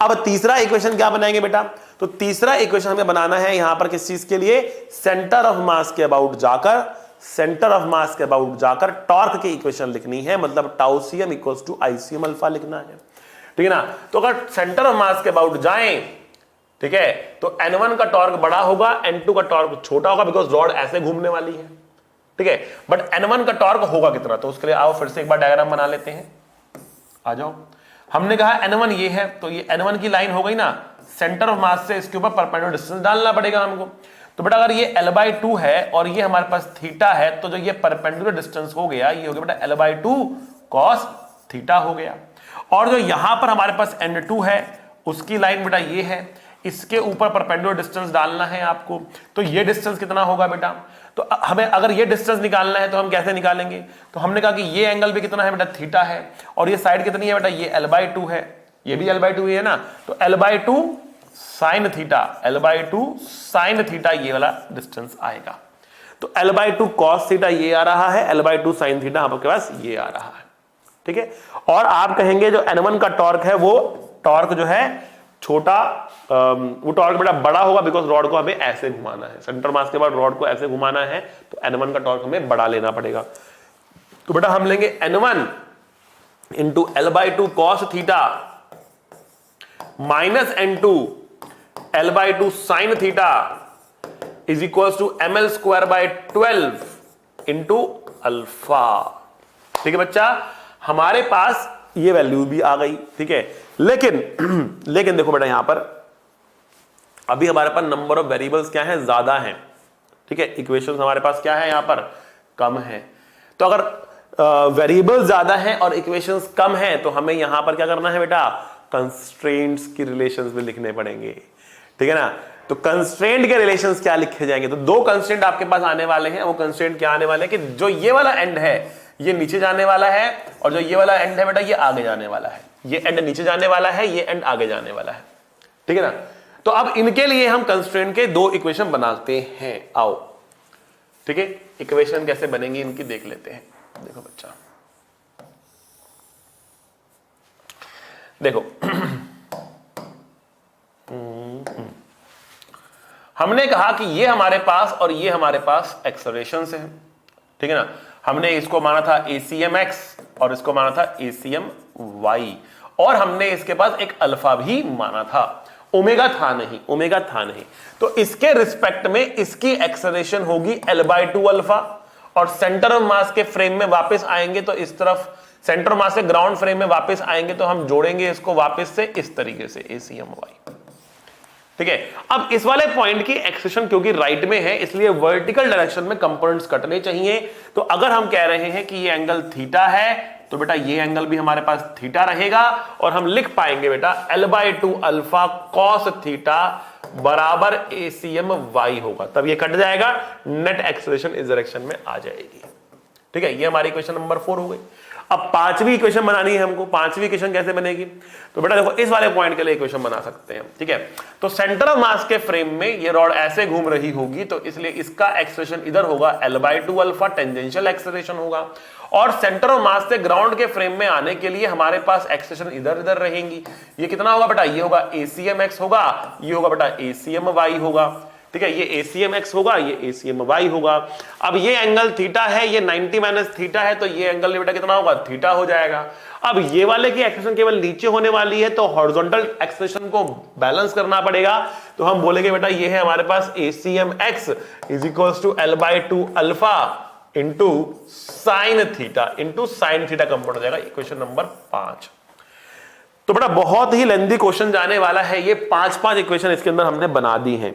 अब तीसरा इक्वेशन क्या बनाएंगे बेटा, तो तीसरा इक्वेशन हमें बनाना है यहां पर किस चीज के लिए, सेंटर ऑफ मास के अबाउट जाकर टॉर्क की इक्वेशन लिखनी है, मतलब tau CM equals to ICM alpha लिखना है, ठीक है ना। तो अगर सेंटर ऑफ मास के अबाउट जाएं, ठीक है, तो n1 का टॉर्क बड़ा होगा, n2 का टॉर्क छोटा होगा, बिकॉज रॉड ऐसे घूमने वाली है, ठीक है। बट n1 का टॉर्क होगा कितना, तो उसके लिए आओ फिर से एक बार डायग्राम बना लेते हैं। आ जाओ, हमने कहा n1 ये है, तो ये n1 की लाइन हो गई ना, सेंटर ऑफ मास से इसके ऊपर परपेंडिकुलर डिस्टेंस डालना पड़ेगा हमको। तो बेटा अगर ये l/2 है और ये हमारे पास थीटा है, तो जो ये परपेंडिकुलर डिस्टेंस हो गया, ये हो गया बेटा l/2 cos थीटा हो गया। और जो यहां पर हमारे पास n2 है, उसकी लाइन बेटा ये है, इसके ऊपर परपेंडिकुलर डिस्टेंस डालना है आपको। तो ये डिस्टेंस कितना होगा बेटा, तो हमें अगर ये डिस्टेंस निकालना है तो हम कैसे निकालेंगे, तो हमने कहा कि ये एंगल भी कितना है बेटा, थीटा है, और ये साइड कितनी है बेटा, ये l/2 है, ये भी l/2 है ना। तो l/2 साइन थीटा ये वाला डिस्टेंस आएगा। तो l/2 cos थीटा ये आ रहा है, l/2 साइन थीटा आपके पास ये आ रहा है, ठीक है। और आप कहेंगे जो n1 का टॉर्क है, वो टॉर्क जो है छोटा, वो टॉर्क बेटा बड़ा होगा, बिकॉज रॉड को हमें ऐसे घुमाना है, सेंटर मास के बाद रॉड को ऐसे घुमाना है, तो n1 का टॉर्क हमें बड़ा लेना पड़ेगा। तो बेटा हम लेंगे n1 into l/2 cos theta minus n2 l/2 sine theta is equals to ml² into alpha, ठीक है बच्चा। हमारे पास ये वैल्यू भी आ गई, ठीक है। लेकिन देखो बेटा, यहां पर अभी हमारे पास नंबर ऑफ वेरिएबल्स क्या है, ज्यादा है, ठीक है। इक्वेशंस हमारे पास क्या है, यहां पर कम है। तो अगर वेरिएबल ज्यादा है और इक्वेशंस कम है, तो हमें यहां पर क्या करना है बेटा, कंस्ट्रेंट्स की रिलेशंस भी लिखने पड़ेंगे, ठीक है ना। तो कंस्ट्रेंट के रिलेशंस क्या लिखे जाएंगे, तो दो कंस्ट्रेंट आपके पास आने वाले हैं। वो कंस्ट्रेंट क्या आने वाले हैं कि जो ये वाला एंड है ये नीचे जाने वाला है, और जो ये वाला एंड है बेटा ये आगे जाने वाला है। ये एंड नीचे जाने वाला है, ये एंड आगे जाने वाला है, ठीक है ना। तो अब इनके लिए हम कंस्ट्रेंट के दो इक्वेशन बनाते हैं, आओ, ठीक है। इक्वेशन कैसे बनेंगी इनकी देख लेते हैं। देखो बच्चा, देखो हमने कहा कि ये हमारे पास और ये हमारे पास एक्सेलरेशन है, ठीक है ना। हमने इसको माना था ACM x और इसको माना था ACM y, और हमने इसके पास एक अल्फा भी माना था, ओमेगा था नहीं। तो इसके रिस्पेक्ट में इसकी एक्सेलरेशन होगी l/2 अल्फा, और सेंटर ऑफ मास के फ्रेम में वापस आएंगे तो इस तरफ, सेंटर मास से ग्राउंड फ्रेम में वापस आएंगे तो हम जोड़ेंगे इसको वापस से इस तरीके से ACM y, ठीक है। अब इस वाले पॉइंट की एक्सेशन क्योंकि राइट में है, इसलिए वर्टिकल डायरेक्शन में कंपोनेंट्स कटने चाहिए। तो अगर हम कह रहे हैं कि ये एंगल थीटा है, तो बेटा ये एंगल भी हमारे पास थीटा रहेगा, और हम लिख पाएंगे बेटा l/2 अल्फा cos थीटा बराबर ACM y होगा, तब ये कट जाएगा, नेट एक्सेलरेशन इस डायरेक्शन में आ जाएगी। ठीक है, ये हमारी इक्वेशन नंबर 4 हो गई। अब पांचवी इक्वेशन बनानी है हमको। पांचवी इक्वेशन कैसे बनेगी? तो बेटा देखो, इस वाले पॉइंट के लिए इक्वेशन बना सकते हैं। ठीक है, तो सेंटर ऑफ मास के फ्रेम में ये रॉड ऐसे घूम रही होगी, तो इसलिए इसका एक्सेलरेशन इधर होगा, L/2 अल्फा टेंजेंशियल एक्सेलरेशन होगा। और सेंटर ऑफ मास से ग्राउंड के फ्रेम में आने के लिए हमारे पास एक्सेलरेशन इधर इधर रहेंगी। ये कितना होगा बेटा? ये होगा ACM x होगा, ये होगा बेटा ACM y होगा। ठीक है, ये ACM x होगा, ये ACM y होगा। अब ये एंगल थीटा है, ये 90 माइनस थीटा है, तो ये एंगल बेटा कितना होगा? थीटा हो जाएगा। अब ये वाले की एक्सेलरेशन केवल नीचे होने वाली है, तो हॉरिजॉन्टल एक्सेलरेशन को बैलेंस करना पड़ेगा। तो हम बोलेंगे बेटा ये है हमारे पास ACM x is equals to L/2 alpha into sine theta compound हो जाएगा, इक्वेशन नंबर 5। तो बेटा बहुत ही लेंथी क्वेश्चन जाने वाला है, ये 5 इक्वेशन इसके अंदर हमने बना दी हैं।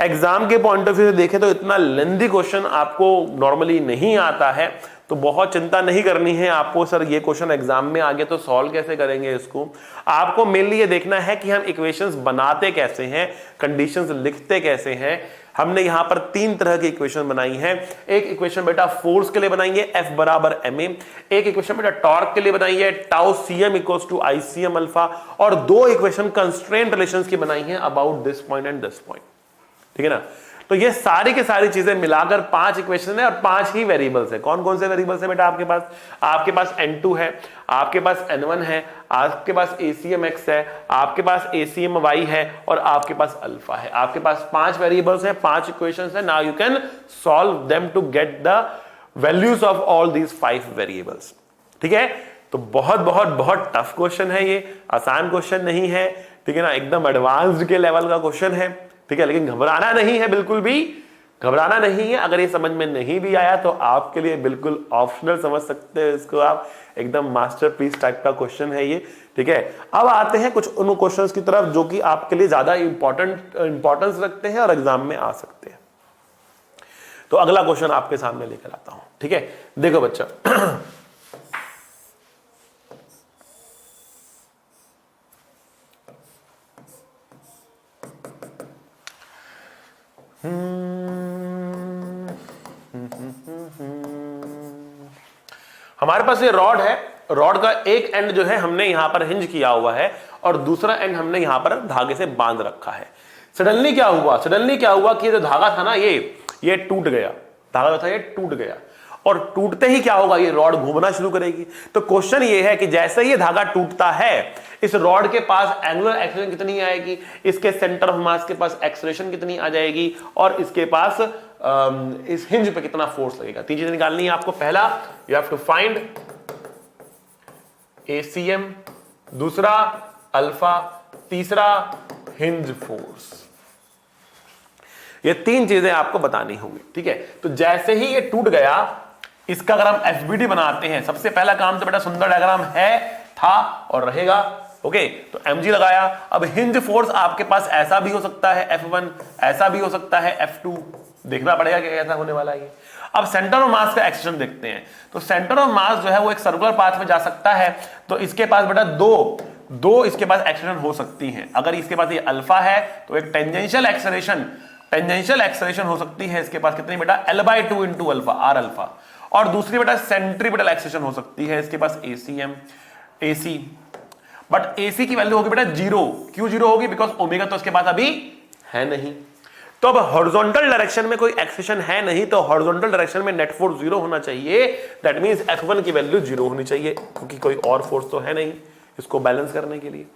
एग्जाम के पॉइंट ऑफ व्यू से देखें तो इतना लेंथी क्वेश्चन आपको नॉर्मली नहीं आता है, तो बहुत चिंता नहीं करनी है आपको। सर ये क्वेश्चन एग्जाम में आ गया तो सॉल्व कैसे करेंगे इसको? आपको मेनली ये देखना है कि हम इक्वेशंस बनाते कैसे हैं, कंडीशंस लिखते कैसे हैं। हमने यहां पर 3 तरह की इक्वेशन बनाई है। एक इक्वेशन बेटा फोर्स के लिए बनाई है, F बराबर ma। एक इक्वेशन बेटा टॉर्क के लिए बनाई है, tau CM equals to ICM alpha. और 2 इक्वेशन कंस्ट्रेंट रिलेशंस की बनाई है, about this point and this point. ठीक है ना? तो ये सारी की सारी चीजें मिलाकर 5 इक्वेशन है और 5 ही वेरिएबल्स है। कौन कौन से वेरिएबल्स है बेटा आपके पास? आपके पास N2 है, आपके पास N1 है, आपके पास ACM x है, आपके पास ACM y है और आपके पास अल्फा है। आपके पास 5 वेरिएबल्स है, 5 इक्वेशंस है। Now you can solve them to get the values of all these 5 variables. ठीक है, तो बहुत बहुत बहुत टफ क्वेश्चन है ये, आसान क्वेश्चन नहीं है। ठीक है ना, एकदम एडवांस्ड के लेवल का क्वेश्चन है। ठीक है, लेकिन घबराना नहीं है, बिल्कुल भी घबराना नहीं है। अगर ये समझ में नहीं भी आया तो आपके लिए बिल्कुल ऑप्शनल समझ सकते हैं इसको आप, एकदम मास्टरपीस टाइप का क्वेश्चन है ये। ठीक है, अब आते हैं कुछ उन क्वेश्चंस की तरफ जो कि आपके लिए ज्यादा इंपॉर्टेंस रखते हैं और एग्जाम में आ सकते हैं। तो अगला क्वेश्चन आपके सामने लेकर आता हूं। ठीक है, देखो बच्चा हमारे पास ये रॉड है। रॉड का एक एंड जो है हमने यहां पर हिंज किया हुआ है और दूसरा एंड हमने यहां पर धागे से बांध रखा है। सडनली क्या हुआ कि ये जो धागा था ना, ये टूट गया। धागा जो था ये टूट गया और टूटते ही क्या होगा? ये रॉड घूमना शुरू करेगी। तो क्वेश्चन ये है कि जैसे ये धागा टूटता है, इस रॉड के पास एंगुलर एक्सेलरेशन कितनी आएगी, इसके सेंटर ऑफ मास के पास एक्सेलरेशन कितनी आ जाएगी और इसके पास इस हिंज पे कितना फोर्स लगेगा। 3 चीजें निकालनी है आपको। पहला, you have to find ACM, दूसरा अल्फा, तीसरा हिंज फोर्स। ये 3 चीजें आपको बतानी होंगी। ठीक है, तो जैसे ही ये टूट गया, इसका अगर हम FBD बनाते हैं, सबसे पहला काम तो बेटा सुंदर डायग्राम है, था और रहेगा। ओके, तो mg लगाया। अब हिंज फोर्स आपके पास ऐसा भी हो सकता है F1, ऐसा भी हो सकता है F2, देखना पड़ेगा कि कैसा होने वाला है। अब सेंटर ऑफ मास का एक्सेलरेशन देखते हैं। तो सेंटर ऑफ मास जो है वो एक सर्कुलर पाथ में जा सकता है, तो इसके पास बेटा दो इसके पास एक्सेलरेशन हो सकती हैं। अगर इसके पास ये अल्फा है तो एक टेंजेंशियल एक्सेलरेशन हो सकती है इसके पास, कितनी बेटा? L/2 into alpha, R alpha. और दूसरी बेटा सेंट्रीपिटल एक्सेलरेशन हो सकती है इसके पास ACM, AC। बट AC की वैल्यू होगी बेटा 0। क्यों 0 होगी? बिकॉज ओमेगा तो इसके पास अभी है नहीं। तो अब हॉरिजॉन्टल डायरेक्शन में कोई एक्सेलरेशन है नहीं, तो हॉरिजॉन्टल डायरेक्शन में नेट फोर्स 0 होना चाहिए। दैट मींस F1 की वैल्यू 0 होनी चाहिए, क्योंकि कोई और फोर्स तो है नहीं इसको बैलेंस करने के लिए।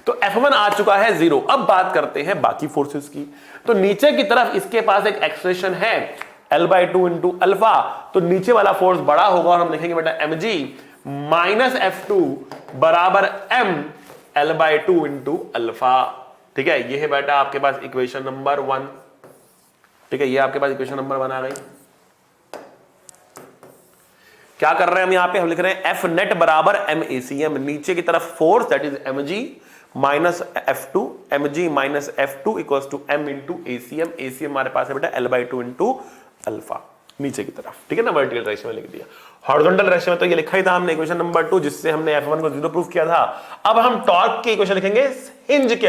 तो F1 आ चुका है 0। अब बात करते हैं बाकी फोर्सेस की। तो नीचे की तरफ इसके पास एक एक्सेलरेशन है L/2 इंटू अल्फा, तो नीचे वाला फोर्स बड़ा होगा और हम लिखेंगे बेटा mg माइनस F2 बराबर m L/2 इंटू अल्फा। ठीक है, ये है बेटा आपके पास इक्वेशन नंबर 1। ठीक है, ये आपके पास इक्वेशन नंबर 1 आ गई। क्या कर रहे हैं हम यहां पे? हम लिख रहे हैं F नेट बराबर MACM, नीचे की तरफ force that is mg minus F2, mg minus F2 equals to m into ACM। ACM हमारे पास है बेटा L/2 इंटू अल्फा, नीचे की तरफ। ठीक है ना, वर्टिकल डायरेक्शन में लिख दिया। हॉरिजॉन्टल डायरेक्शन में तो ये लिखा ही था हमने इक्वेशन नंबर 2, जिससे हमने F1 को 0 प्रूफ किया था। अब हम टॉर्क की इक्वेशन लिखेंगे हिंज के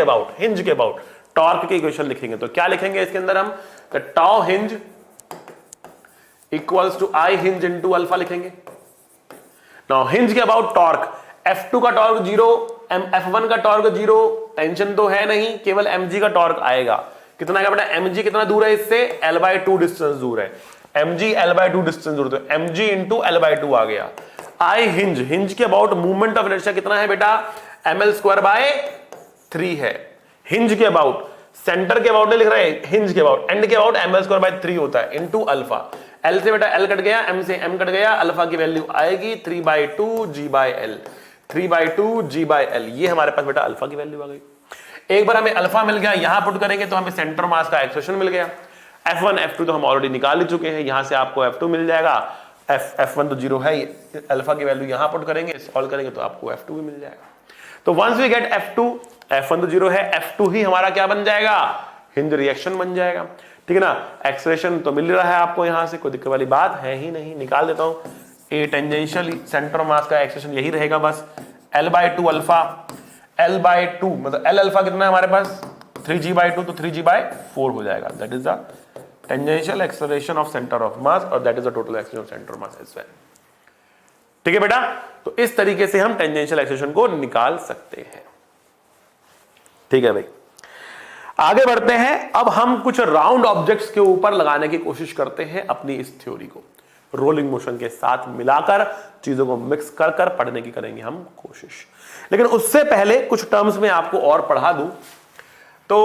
अबाउट। टॉर्क की इक्वेशन लिखेंगे तो क्या लिखेंगे इसके अंदर हम, tau hinge equals to I hinge into alpha लिखेंगे। नाउ हिंज के अबाउट टॉर्क, F2 का टॉर्क 0, F1 का टॉर्क 0, टेंशन तो है नहीं, केवल mg का टॉर्क आएगा। कितना आएगा बेटा, mg कितना दूर है इससे, L/2 डिस्टेंस दूर है, mg L/2 डिस्टेंस दूर, तो mg इंटू L/2 आ गया। आई हिंज, हिंज के अबाउट मूवमेंट ऑफ इनर्शिया कितना है बेटा, ml²/3 है। हिंज के अबाउट, सेंटर के अबाउट नहीं लिख रहे हैं, हिंज के अबाउट, एंड के अबाउट ml²/3 होता है इंटू अल्फा। L से बेटा L कट गया, M से M कट गया, अल्फा की वैल्यू आएगी 3/2 G/L, 3/2 G/L, ये हमारे पास बेटा अल्फा की वैल्यू आ गई। एक बार हमें अल्फा मिल गया, यहां पुट करेंगे तो हमें सेंटर मास का एक्सप्रेशन मिल गया। F1 F2 तो हम ऑलरेडी निकाल ही चुके हैं, यहां से आपको F2 मिल जाएगा, F1 तो 0 है, अल्फा की वैल्यू यहां पुट करेंगे, सॉल्व करेंगे तो आपको F2 भी मिल जाएगा। तो once we get F2, F1 तो 0 है, F2 ही हमारा क्या बन जाएगा, हिंज रिएक्शन बन जाएगा, ठीक है ना। एक्सप्रेशन तो मिल रहा है आपको, यहां से कोई दिक्कत वाली बात है ही नहीं, निकाल देता हूं। ए टेंजेंशियल सेंटर मास का एक्सप्रेशन यही रहेगा बस, L/2 अल्फा, L/2 मतलब L अल्फा कितना है हमारे पास 3G/2, तो 3G/4 हो जाएगा, that is the tangential acceleration of centre of mass और that is the total acceleration of centre of mass as well. ठीक है बेटा, तो इस तरीके से हम टेंजेंशियल एक्सेलरेशन को निकाल सकते हैं। ठीक है भाई, आगे बढ़ते हैं। अब हम कुछ राउंड ऑब्जेक्ट्स के ऊपर लगाने की कोशिश करते हैं अपनी इस थ्योरी को, रोलिंग मोशन के साथ मिलाकर चीजों को मिक्स कर कर पढ़ने की करेंगे हम कोशिश। लेकिन उससे पहले कुछ टर्म्स में आपको और पढ़ा दूं, तो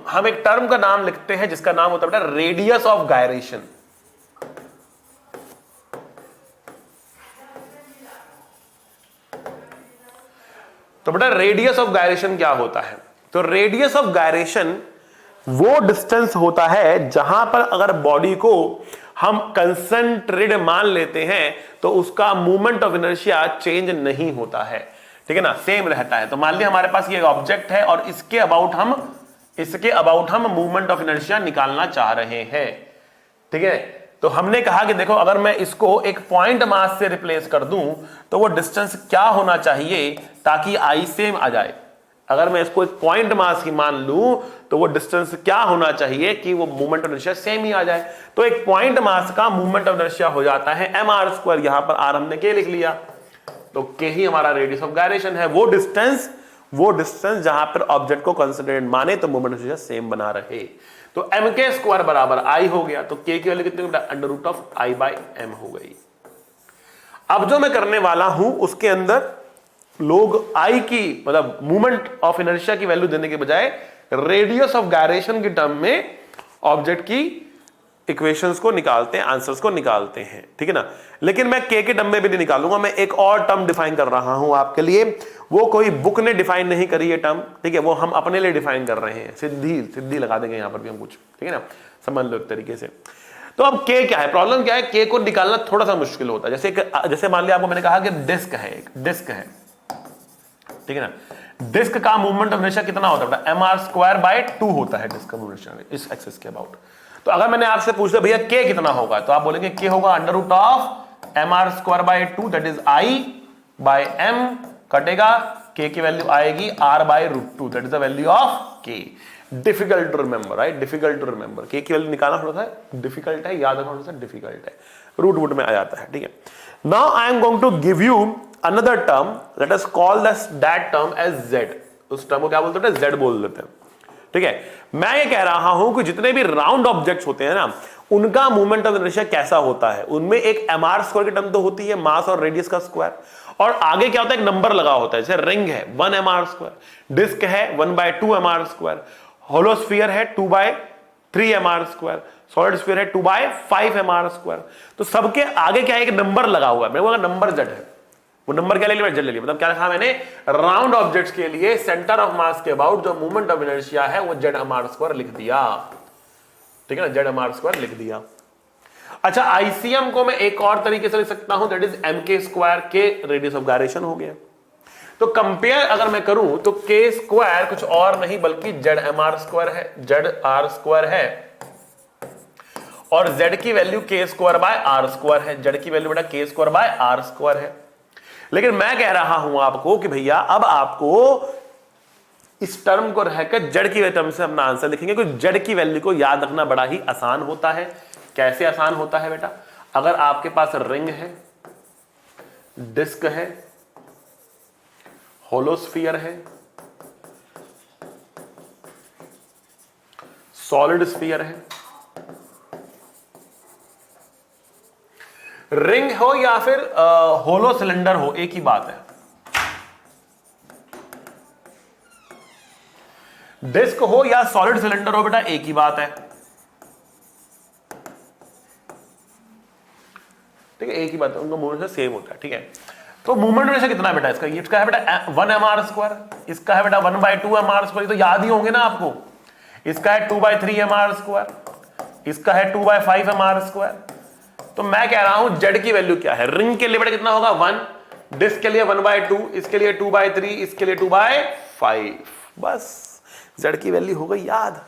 हम एक टर्म का नाम लिखते हैं जिसका नाम होता है बेटा रेडियस ऑफ गायरेशन। तो बेटा रेडियस ऑफ गायरेशन क्या होता है, तो रेडियस ऑफ गायरेशन वो डिस्टेंस होता है जहां पर अगर बॉडी को हम कंसंट्रेटेड मान लेते हैं तो उसका मूवमेंट ऑफ इनर्शिया चेंज नहीं होता है, ठीक है ना, सेम रहता है। तो मान लिया हमारे पास ये ऑब्जेक्ट है और इसके अबाउट हम मूवमेंट ऑफ इनर्शिया निकालना चाह रहे हैं, ठीक है। तो हमने कहा कि देखो अगर मैं इसको एक पॉइंट मास से रिप्लेस कर दूं तो वो डिस्टेंस क्या होना चाहिए ताकि आई सेम आ जाए। अगर मैं इसको एक पॉइंट मास की मान लूं तो वो डिस्टेंस क्या होना चाहिए कि वो मूवमेंट ऑफ इनर्शिया सेम ही आ जाए। तो एक पॉइंट मास का मूवमेंट ऑफ इनर्शिया हो जाता है mr², यहां पर r हमने k लिख लिया, तो k ही हमारा रेडियस ऑफ गायरेशन है, वो डिस्टेंस जहां पर ऑब्जेक्ट को कंसंट्रेटेड माने तो मूवमेंट ऑफ इनर्शिया सेम बना रहे। तो mk² बराबर I हो गया, तो k की वैल्यू कितनी √I/m हो गई। अब जो मैं करने वाला हूं उसके अंदर लोग I की मतलब मूवमेंट ऑफ इनर्शिया की वैल्यू देने के बजाय रेडियस ऑफ गायरेशन की टर्म में ऑब्जेक्ट की इक्वेशंस को निकालते हैं, आंसर्स को निकालते हैं, ठीक है ना। लेकिन मैं k के टर्म में भी नहीं निकालूंगा, मैं एक और टर्म डिफाइन कर रहा हूं आपके लिए, वो कोई बुक ने डिफाइन नहीं करी है टर्म, ठीक है, वो हम अपने लिए डिफाइन कर रहे हैं, सिद्धि लगा देंगे यहां पर भी हम कुछ, ठीक है ना, समझ लो एक तरीके से। तो अब k क्या है, प्रॉब्लम क्या है, k को निकालना थोड़ा सा मुश्किल होता है। जैसे मान लिया आपको मैंने कहा कि डिस्क है, एक डिस्क है, ठीक है ना, डिस्क का मूवमेंट ऑफ इनर्शिया कितना होता है, mr²/2 होता है डिस्क का मूवमेंट इस एक्सिस के अबाउट। तो अगर मैंने आपसे पूछ लिया भैया k कितना होगा, तो आप बोलेंगे k होगा √mr²/2 दैट इज I/m, कटेगा k की वैल्यू आएगी r/√2 that is the value of k। Difficult to remember, right, difficult to remember, k की वैल्यू निकालना थोड़ा सा डिफिकल्ट है, याद रखना थोड़ा सा डिफिकल्ट है, रूट में आ जाता है, ठीक है। Now I am going to give you another term, let us call that term as z। उस टर्म को क्या बोलते हैं, z बोल देते हैं, ठीक है। मैं ये कह रहा हूं कि जितने भी राउंड ऑब्जेक्ट्स होते हैं ना उनका मूवमेंट ऑफ इनर्शिया कैसा होता है, उनमें एक mr² की टर्म तो होती है, मास और रेडियस का स्क्वायर, और आगे क्या होता है, एक नंबर लगा होता है, जैसे रिंग है 1 mr², डिस्क है 1/2 mr², होलोस्फीयर है 2/3 mr², सॉलिड स्फीयर है 2/5 mr²। तो सबके आगे क्या है, एक नंबर लगा हुआ है, मेरे नंबर z है, वो नंबर क्या ले लिया, z ले लिया। मतलब क्या लिखा मैंने, राउंड ऑब्जेक्ट्स के लिए सेंटर ऑफ मास के अबाउट जो मूवमेंट ऑफ इनर्शिया है वो zmr² लिख दिया, ठीक है ना, zmr² लिख दिया। अच्छा, आईसीएम को मैं एक और तरीके से लिख सकता हूं, that is mk², k radius of gyration हो गया। तो कंपेयर अगर मैं करूं तो k² कुछ और नहीं बल्कि zmr² है, zr² है, और z की वैल्यू k²/r² है, z की वैल्यू बेटा k²/r² है। लेकिन मैं कह रहा हूं आपको कि भैया अब आपको इस टर्म को रहकर जेड की टर्म से अपना आंसर लिखेंगे, क्योंकि जेड की वैल्यू को याद रखना बड़ा ही आसान होता है। कैसे आसान होता है बेटा? अगर आपके पास रिंग है, डिस्क है, होलोस्फीयर है, सॉलिड स्फीयर है, रिंग हो या फिर होलो सिलेंडर हो, एक ही बात है। डिस्क हो या सॉलिड सिलेंडर हो बेटा, एक ही बात है। ठीक है, एक ही बात है, उनका मूवमेंट सेम होता है। ठीक है, तो मूवमेंट रेशो कितना है बेटा इसका? इसका है बेटा 1 mr², इसका है बेटा 1/2 mr², तो याद ही होंगे ना आपको। इसका है 2/3 mr², इसका है 2/5 mr²। तो मैं कह रहा हूं जेड की वैल्यू क्या है? रिंग के लिए बेटा कितना होगा? 1, डिस्क के लिए 1/2, इसके लिए 2/3, इसके लिए 2/5। बस जेड की वैल्यू हो गई याद।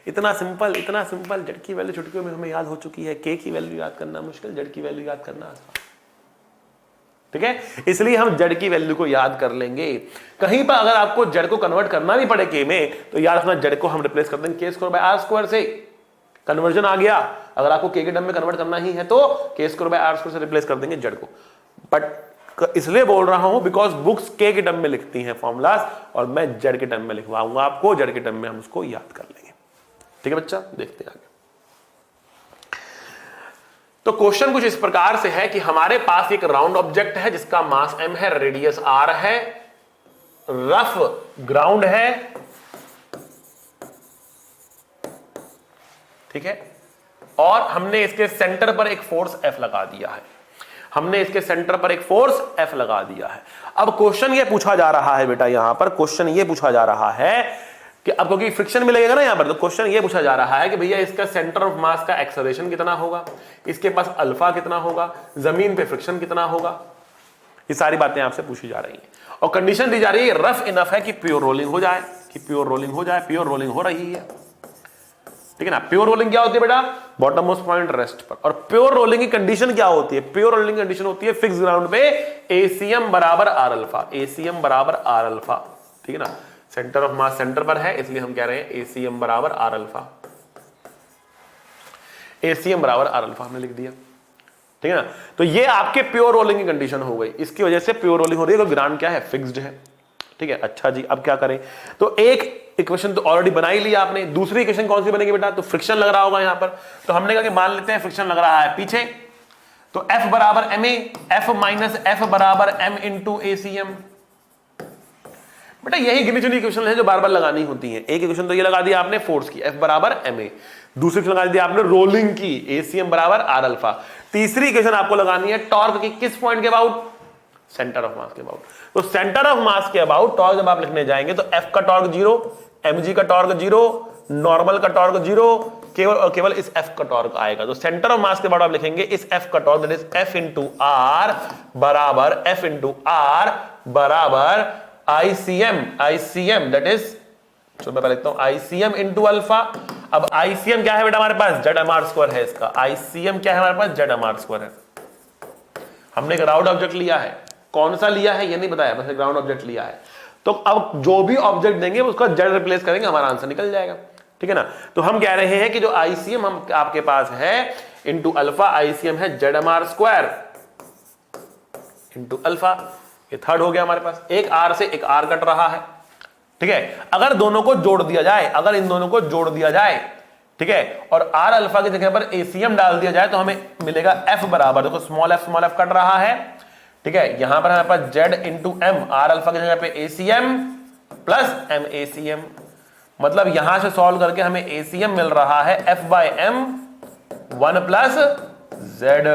इतना सिंपल, इतना सिंपल। जेड की वैल्यू चुटकियों में हमें याद हो चुकी है। के की वैल्यू याद करना मुश्किल, जेड की वैल्यू याद करना आसान। ठीक है, इसलिए हम जेड की वैल्यू को याद कर लेंगे। कहीं पर अगर आपको जेड को कन्वर्ट करना भी पड़े के में, तो याद रखना जेड को हम रिप्लेस कर देंगे k² से। कन्वर्जन आ गया। अगर आपको के टर्म में कन्वर्ट करना ही है तो k² से रिप्लेस कर देंगे जेड को। बट इसलिए बोल रहा हूं बिकॉज बुक्स के टर्म में लिखती हैं फॉर्मूलाज, और मैं जेड के टर्म में लिखवाऊंगा आपको। जेड के टर्म में हम उसको याद कर लेंगे। ठीक है बच्चा, देखते हैं आगे। तो क्वेश्चन कुछ इस प्रकार से है कि हमारे पास एक राउंड ऑब्जेक्ट है जिसका मास m है, रेडियस r है, रफ ग्राउंड है। ठीक है, और हमने इसके सेंटर पर एक फोर्स F लगा दिया है। हमने इसके सेंटर पर एक फोर्स F लगा दिया है। अब क्वेश्चन ये पूछा जा रहा है बेटा, यहां पर क्वेश्चन ये पूछा जा रहा है कि अब क्योंकि फ्रिक्शन भी लगेगा ना यहां पर, तो क्वेश्चन ये पूछा जा रहा है कि भैया इसका सेंटर ऑफ मास का एक्सेलरेशन कितना होगा, इसके पास अल्फा कितना होगा, जमीन पे फ्रिक्शन कितना होगा। ये सारी बातें आपसे पूछी जा रही हैं और कंडीशन दी जा रही है रफ इनफ है कि प्योर रोलिंग हो जाए, कि प्योर रोलिंग हो जाए। प्योर रोलिंग हो रही है। ठीक है ना। प्योर रोलिंग क्या होती है बेटा? बॉटम मोस्ट पॉइंट रेस्ट पर। और प्योर रोलिंग की कंडीशन क्या होती है? प्योर रोलिंग की कंडीशन होती है फिक्स ग्राउंड पे एसीएम बराबर आर अल्फा, एसीएम बराबर आर अल्फा। ठीक है ना, सेंटर ऑफ मास सेंटर पर है, इसलिए हम कह रहे हैं एसीएम बराबर आर अल्फा। एसीएम बराबर आर अल्फा हमने लिख दिया। ठीक है ना, तो ये आपके प्योर रोलिंग की कंडीशन हो गई। इसकी वजह से प्योर रोलिंग हो रही है, तो ग्राउंड क्या है? फिक्स्ड है। ठीक है, अच्छा जी, अब क्या करें? तो एक इक्वेशन तो ऑलरेडी बना ही लिया आपने। दूसरी इक्वेशन कौन सी बनेगी बेटा? तो फ्रिक्शन लग रहा होगा यहां पर। तो हमने कहा कि मान लेते हैं फ्रिक्शन लग रहा है पीछे, तो F बराबर ma, F माइनस F बराबर m इंटू एसीएम। बेटा यही गिनी चुनी इक्वेशन है जो बार बार लगानी होती है। एक इक्वेशन तो ये लगा दिया आपने फोर्स की, F बराबर ma। दूसरी इक्वेशन लगा दी आपने रोलिंग की, एसीएम बराबर आर अल्फा। तीसरी इक्वेशन आपको लगानी है टॉर्क की, किस पॉइंट के अबाउट? सेंटर ऑफ मास के अबाउट। तो सेंटर ऑफ मास के अबाउट टॉर्क जब आप लिखने जाएंगे तो F का टॉर्क 0, mg का टॉर्क 0, नॉर्मल का टॉर्क 0, केवल इस F का टॉर्क आएगा। तो सेंटर ऑफ मास के अबाउट आप लिखेंगे इस F का torque, that is F into R बराबर F इंटू आर बराबर ICM दैट इज, चलो मैं पहले लिखता हूं ICM इंटू अल्फा। अब ICM क्या है बेटा हमारे पास? ZMR² है इसका। ICM क्या है हमारे पास? ZMR² है। हमने एक राउंड ऑब्जेक्ट लिया है, कौन सा लिया है ये नहीं बताया, बस ग्राउंड ऑब्जेक्ट लिया है। तो अब जो भी ऑब्जेक्ट देंगे उसका जेड रिप्लेस करेंगे, हमारा आंसर निकल जाएगा। ठीक है ना। तो हम कह रहे हैं कि जो आईसीएम हम आपके पास है इंटू अल्फा, आईसीएम है ZMR² इंटू अल्फा। ये थर्ड हो गया हमारे पास। एक आर से एक आर कट रहा है। ठीक है, अगर दोनों को जोड़ दिया जाए, अगर इन दोनों को जोड़ दिया जाए, ठीक है, और आर अल्फा की जगह पर एसीएम डाल दिया जाए तो हमें मिलेगा एफ बराबर, देखो स्मॉल एफ कट रहा है। ठीक है, यहां पर हमारे पास Z into M, R alpha की जगह पे एसीएम प्लस एम एसीएम, मतलब यहां से सॉल्व करके हमें एसीएम मिल रहा है F by M 1 plus Z.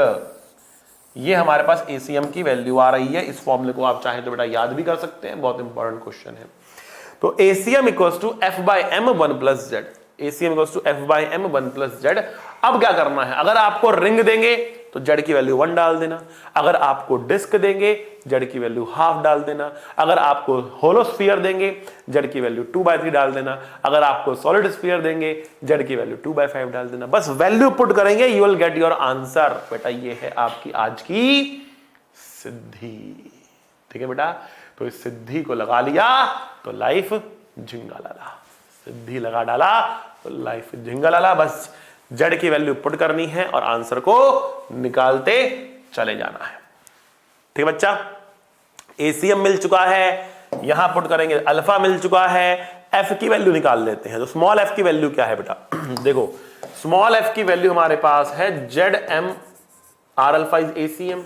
ये हमारे पास एसीएम की वैल्यू आ रही है। इस फॉर्मूले को आप चाहें तो बेटा याद भी कर सकते हैं, बहुत इंपॉर्टेंट क्वेश्चन है। तो ACM equals to F by M 1 plus Z, ACM equals to F by M 1 plus Z. अब क्या करना है, अगर आपको रिंग देंगे तो जेड की वैल्यू 1 डाल देना, अगर आपको डिस्क देंगे जेड की वैल्यू हाफ डाल देना, अगर आपको होलो स्फीयर देंगे जेड की वैल्यू 2/3 डाल देना, अगर आपको सॉलिड स्फीयर देंगे जेड की वैल्यू 2/5 डाल देना। बस वैल्यू पुट करेंगे, you will get your answer. बेटा ये है आपकी आज की सिद्धि। ठीक है बेटा, तो इस सिद्धि को लगा लिया तो लाइफ झिंगा लाला, सिद्धि लगा डाला तो लाइफ झिंगा लाला। बस जेड की वैल्यू पुट करनी है और आंसर को निकालते चले जाना है। ठीक है बच्चा, एसीएम मिल चुका है, यहां पुट करेंगे अल्फा मिल चुका है, एफ की वैल्यू निकाल लेते हैं। तो स्मॉल एफ की वैल्यू क्या है बेटा? देखो स्मॉल एफ की वैल्यू हमारे पास है Z M R alpha is ACM,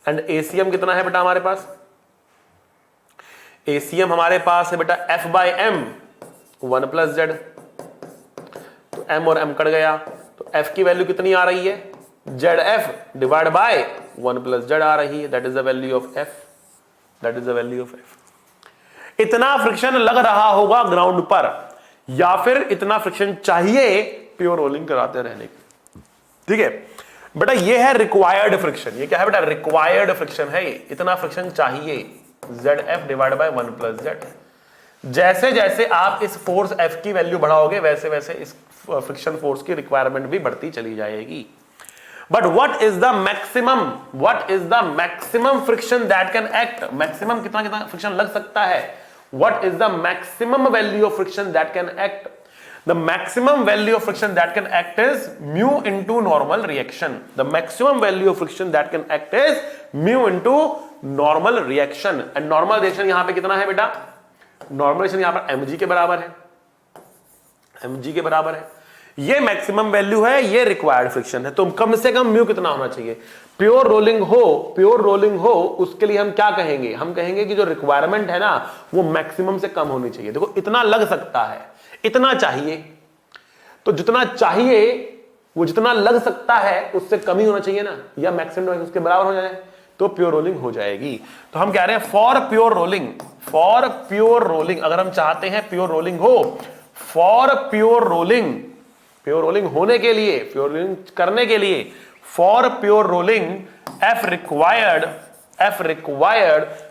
and ACM कितना है बेटा हमारे पास? एसीएम हमारे पास है बेटा F by M 1 plus Z, तो एम और एम कट गया, तो एफ की वैल्यू कितनी आ रही है? Z F divide by 1 plus Z आ रही है, that is the value of F, that is the value of F. इतना फ्रिक्शन लग रहा होगा ग्राउंड पर, या फिर इतना फ्रिक्शन चाहिए प्योर रोलिंग कराते रहने की। ठीक है बेटा, ये है रिक्वायर्ड फ्रिक्शन। ये क्या है बेटा? रिक्वायर्ड फ्रिक्शन है, इतना फ्रिक्शन चाहिए, Z F divide by 1 plus Z. जैसे जैसे आप इस फोर्स एफ की वैल्यू बढ़ाओगे वैसे वैसे इस फ्रिक्शन फोर्स की रिक्वायरमेंट भी बढ़ती चली जाएगी। But what is the maximum friction that can act? Maximum कितना कितना फ्रिक्शन लग सकता है? What is the maximum value of friction that can act? The maximum value of friction that can act is mu into normal reaction. The maximum value of friction that can act is mu into normal reaction. And normal reaction यहां पे कितना है बेटा? Normal reaction यहां पर mg के बराबर है, mg के बराबर है। ये मैक्सिमम वैल्यू है, ये रिक्वायर्ड फ्रिक्शन है। तो कम से कम म्यू कितना होना चाहिए? प्योर रोलिंग हो उसके लिए हम क्या कहेंगे? हम कहेंगे कि जो रिक्वायरमेंट है ना वो मैक्सिमम से कम होनी चाहिए। देखो इतना लग सकता है, इतना चाहिए, तो जितना चाहिए वो जितना लग सकता है उससे कम ही होना चाहिए ना, या मैक्सिमम उसके बराबर हो जाए तो प्योर रोलिंग हो जाएगी। तो हम कह रहे हैं फॉर प्योर रोलिंग अगर हम चाहते हैं प्योर रोलिंग हो, फॉर प्योर रोलिंग होने के लिए, प्योर रोलिंग करने के लिए, for pure rolling F required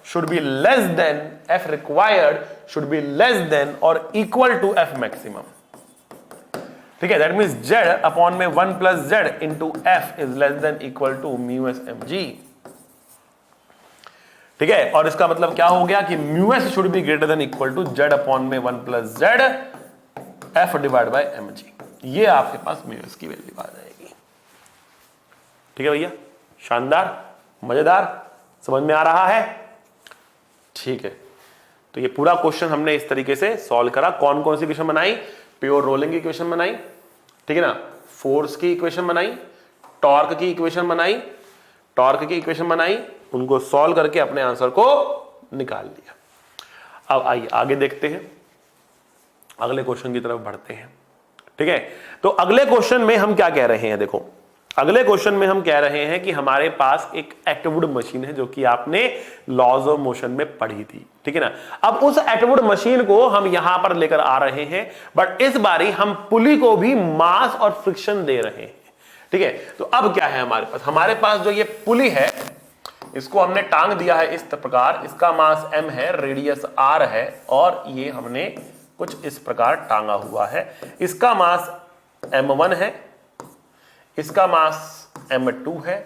should be less than और इक्वल टू एफ मैक्सिमम। ठीक है, that means Z upon M 1 plus Z into F is less than equal to mu S M G. ठीक है, और इसका मतलब क्या हो गया कि mu S should be greater than equal to Z upon M 1 plus Z F divide by M G. ये आपके पास म्यू एस की वैल्यू आ जाएगी। ठीक है भैया, शानदार, मजेदार, समझ में आ रहा है? ठीक है, तो ये पूरा क्वेश्चन हमने इस तरीके से सॉल्व करा। कौन कौन सी इक्वेशन बनाई? प्योर रोलिंग की इक्वेशन बनाई, ठीक है ना, फोर्स की इक्वेशन बनाई, टॉर्क की इक्वेशन बनाई, उनको सॉल्व करके अपने आंसर को निकाल दिया। अब आइए आगे देखते हैं, अगले क्वेश्चन की तरफ बढ़ते हैं। ठीक है, तो अगले क्वेश्चन में हम क्या कह रहे हैं? देखो अगले क्वेश्चन में हम कह रहे हैं कि हमारे पास एक एटवुड मशीन है जो कि आपने लॉज ऑफ मोशन में पढ़ी थी। ठीक है ना, अब उस एटवुड मशीन को हम यहां पर लेकर आ रहे हैं, बट इस बारी हम पुली को भी मास और फ्रिक्शन दे रहे हैं। ठीक है, तो अब क्या है हमारे पास जो ये पुली है इसको हमने टांग दिया है इस प्रकार, इसका मास m है, रेडियस r है, और ये हमने कुछ इस प्रकार टांगा हुआ है। इसका मास m1 है, इसका मास m2 है,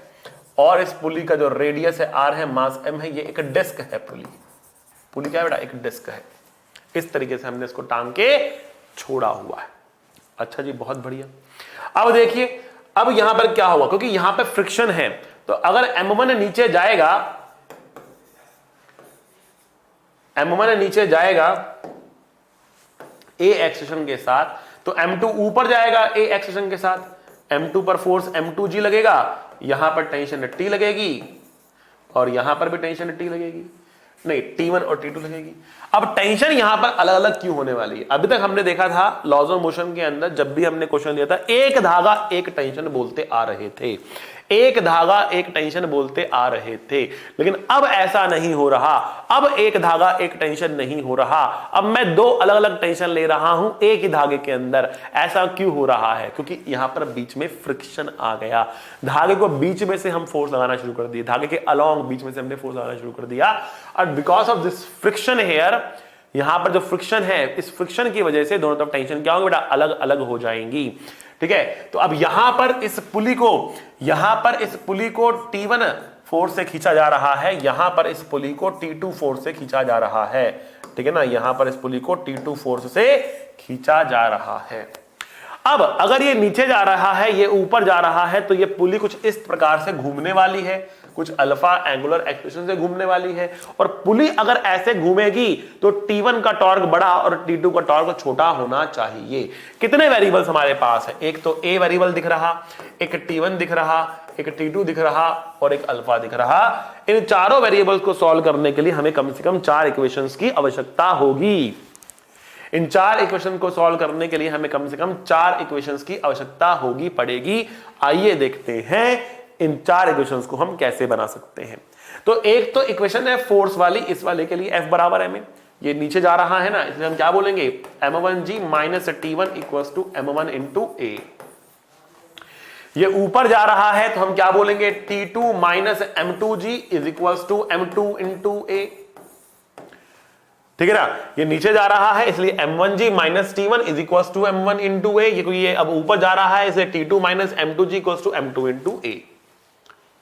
और इस पुली का जो रेडियस है r है, मास m है। ये एक डिस्क है, पुली क्या है बेटा? एक डिस्क है। इस तरीके से हमने इसको टांग के छोड़ा हुआ है। अच्छा जी, बहुत बढ़िया। अब देखिए अब यहां पर क्या होगा, क्योंकि यहां पर फ्रिक्शन है, तो अगर m1 नीचे जाएगा, a एक्सेशन के साथ, तो m2 ऊपर जाएगा a एक्सेशन के साथ। m2 पर फोर्स m2g लगेगा, यहां पर टेंशन t लगेगी, और यहां पर भी टेंशन t लगेगी, नहीं t1 और t2 लगेगी। अब टेंशन यहां पर अलग अलग क्यों होने वाली है? अभी तक हमने देखा था लॉज ऑफ मोशन के अंदर, जब भी हमने क्वेश्चन लिया था, एक धागा एक टेंशन बोलते आ रहे थे, एक धागा एक टेंशन बोलते आ रहे थे। लेकिन अब ऐसा नहीं हो रहा, अब एक धागा एक टेंशन नहीं हो रहा, अब मैं दो अलग अलग टेंशन ले रहा हूं एक ही धागे के अंदर। ऐसा क्यों हो रहा है? क्योंकि यहां पर बीच में फ्रिक्शन आ गया। धागे को बीच में से हम फोर्स लगाना शुरू कर दिए, धागे के अलोंग बीच में से हमने फोर्स लगाना शुरू कर दिया, और because of this friction here, यहां पर जो फ्रिक्शन है, इस फ्रिक्शन की वजह से दोनों तरफ टेंशन क्या होंगे बेटा? अलग अलग हो जाएंगी। ठीक है, तो अब यहां पर इस पुली को T1 फोर्स से खींचा जा रहा है, यहां पर इस पुली को T2 फोर्स से खींचा जा रहा है, ठीक है ना, यहां पर इस पुली को T2 फोर्स से खींचा जा रहा है। अब अगर ये नीचे जा रहा है, ये ऊपर जा रहा है, तो ये पुली कुछ इस प्रकार से घूमने वाली है, कुछ अल्फा एंगुलर एक्सेलरेशन से घूमने वाली है। और पुली अगर ऐसे घूमेगी तो T1 का टॉर्क बड़ा और T2 का टॉर्क छोटा होना चाहिए। कितने वेरिएबल्स हमारे पास है? एक तो A वेरिएबल दिख रहा, एक T1 दिख रहा, एक T2 दिख रहा और एक अल्फा दिख रहा। इन चारों वेरिएबल्स को सॉल्व करने के लिए हमें कम से कम 4 इक्वेशंस की आवश्यकता होगी। इन 4 इक्वेशन को सॉल्व करने के लिए हमें कम से कम 4 इक्वेशंस की आवश्यकता होगी पड़ेगी। आइए देखते हैं इन 4 इक्वेशंस को हम कैसे बना सकते हैं। तो एक तो इक्वेशन है फोर्स वाली, इस वाले के लिए F बराबर m, ये नीचे जा रहा है ना, इसलिए हम क्या बोलेंगे, m1g minus T1 equals to m1 into a। ये ऊपर जा रहा है तो हम क्या बोलेंगे, T2 minus m2g is equals to m2 into a, ठीक है ना। ये नीचे जा रहा है इसलिए m1g minus T1 is equals to m1 into a, ये अब ऊपर जा रहा है इसलिए T2 minus m2g equals to m2 into a,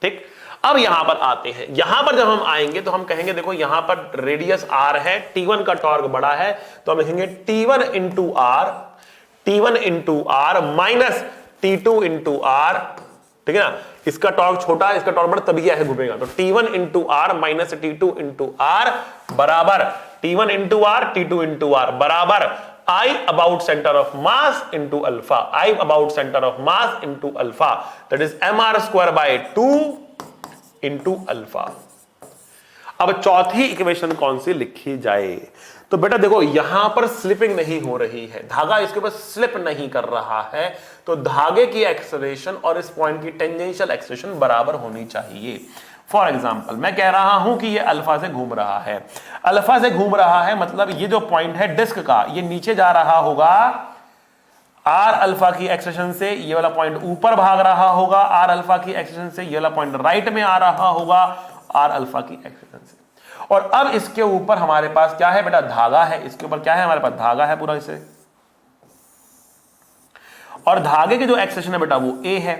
ठीक। अब यहां पर आते हैं, यहां पर जब हम आएंगे तो हम कहेंगे देखो यहां पर रेडियस r है, T1 का टॉर्क बड़ा है, तो हम लिखेंगे T1 into r minus T2 into r, ठीक है ना। इसका टॉर्क छोटा है, इसका टॉर्क बड़ा, तभी ऐसे घूमेगा। तो T1 into r minus T2 into r बराबर T1 into r T2 into r बराबर I about center of mass into alpha, I about center of mass into alpha, that is mr square by 2 into alpha। अब चौथी equation कौन सी लिखी जाए? तो बेटा देखो यहां पर स्लिपिंग नहीं हो रही है, धागा इसके ऊपर स्लिप नहीं कर रहा है, तो धागे की एक्सेलरेशन और इस पॉइंट की टेंजेंशियल एक्सेलरेशन बराबर होनी चाहिए। फॉर एग्जाम्पल मैं कह रहा हूं कि ये अल्फा से घूम रहा है, अल्फा से घूम रहा है मतलब ये जो पॉइंट है डिस्क का, ये नीचे जा रहा होगा, आर अल्फा की एक्सेलरेशन से ये वाला पॉइंट ऊपर भाग रहा होगा, आर अल्फा की एक्सेलरेशन से ये वाला पॉइंट राइट में आ रहा होगा आर अल्फा की एक्सेलरेशन से। और अब इसके ऊपर हमारे पास क्या है बेटा, धागा है, इसके ऊपर क्या है हमारे पास, धागा है पूरा इसे, और धागे की जो एक्सेलरेशन है बेटा वो a है।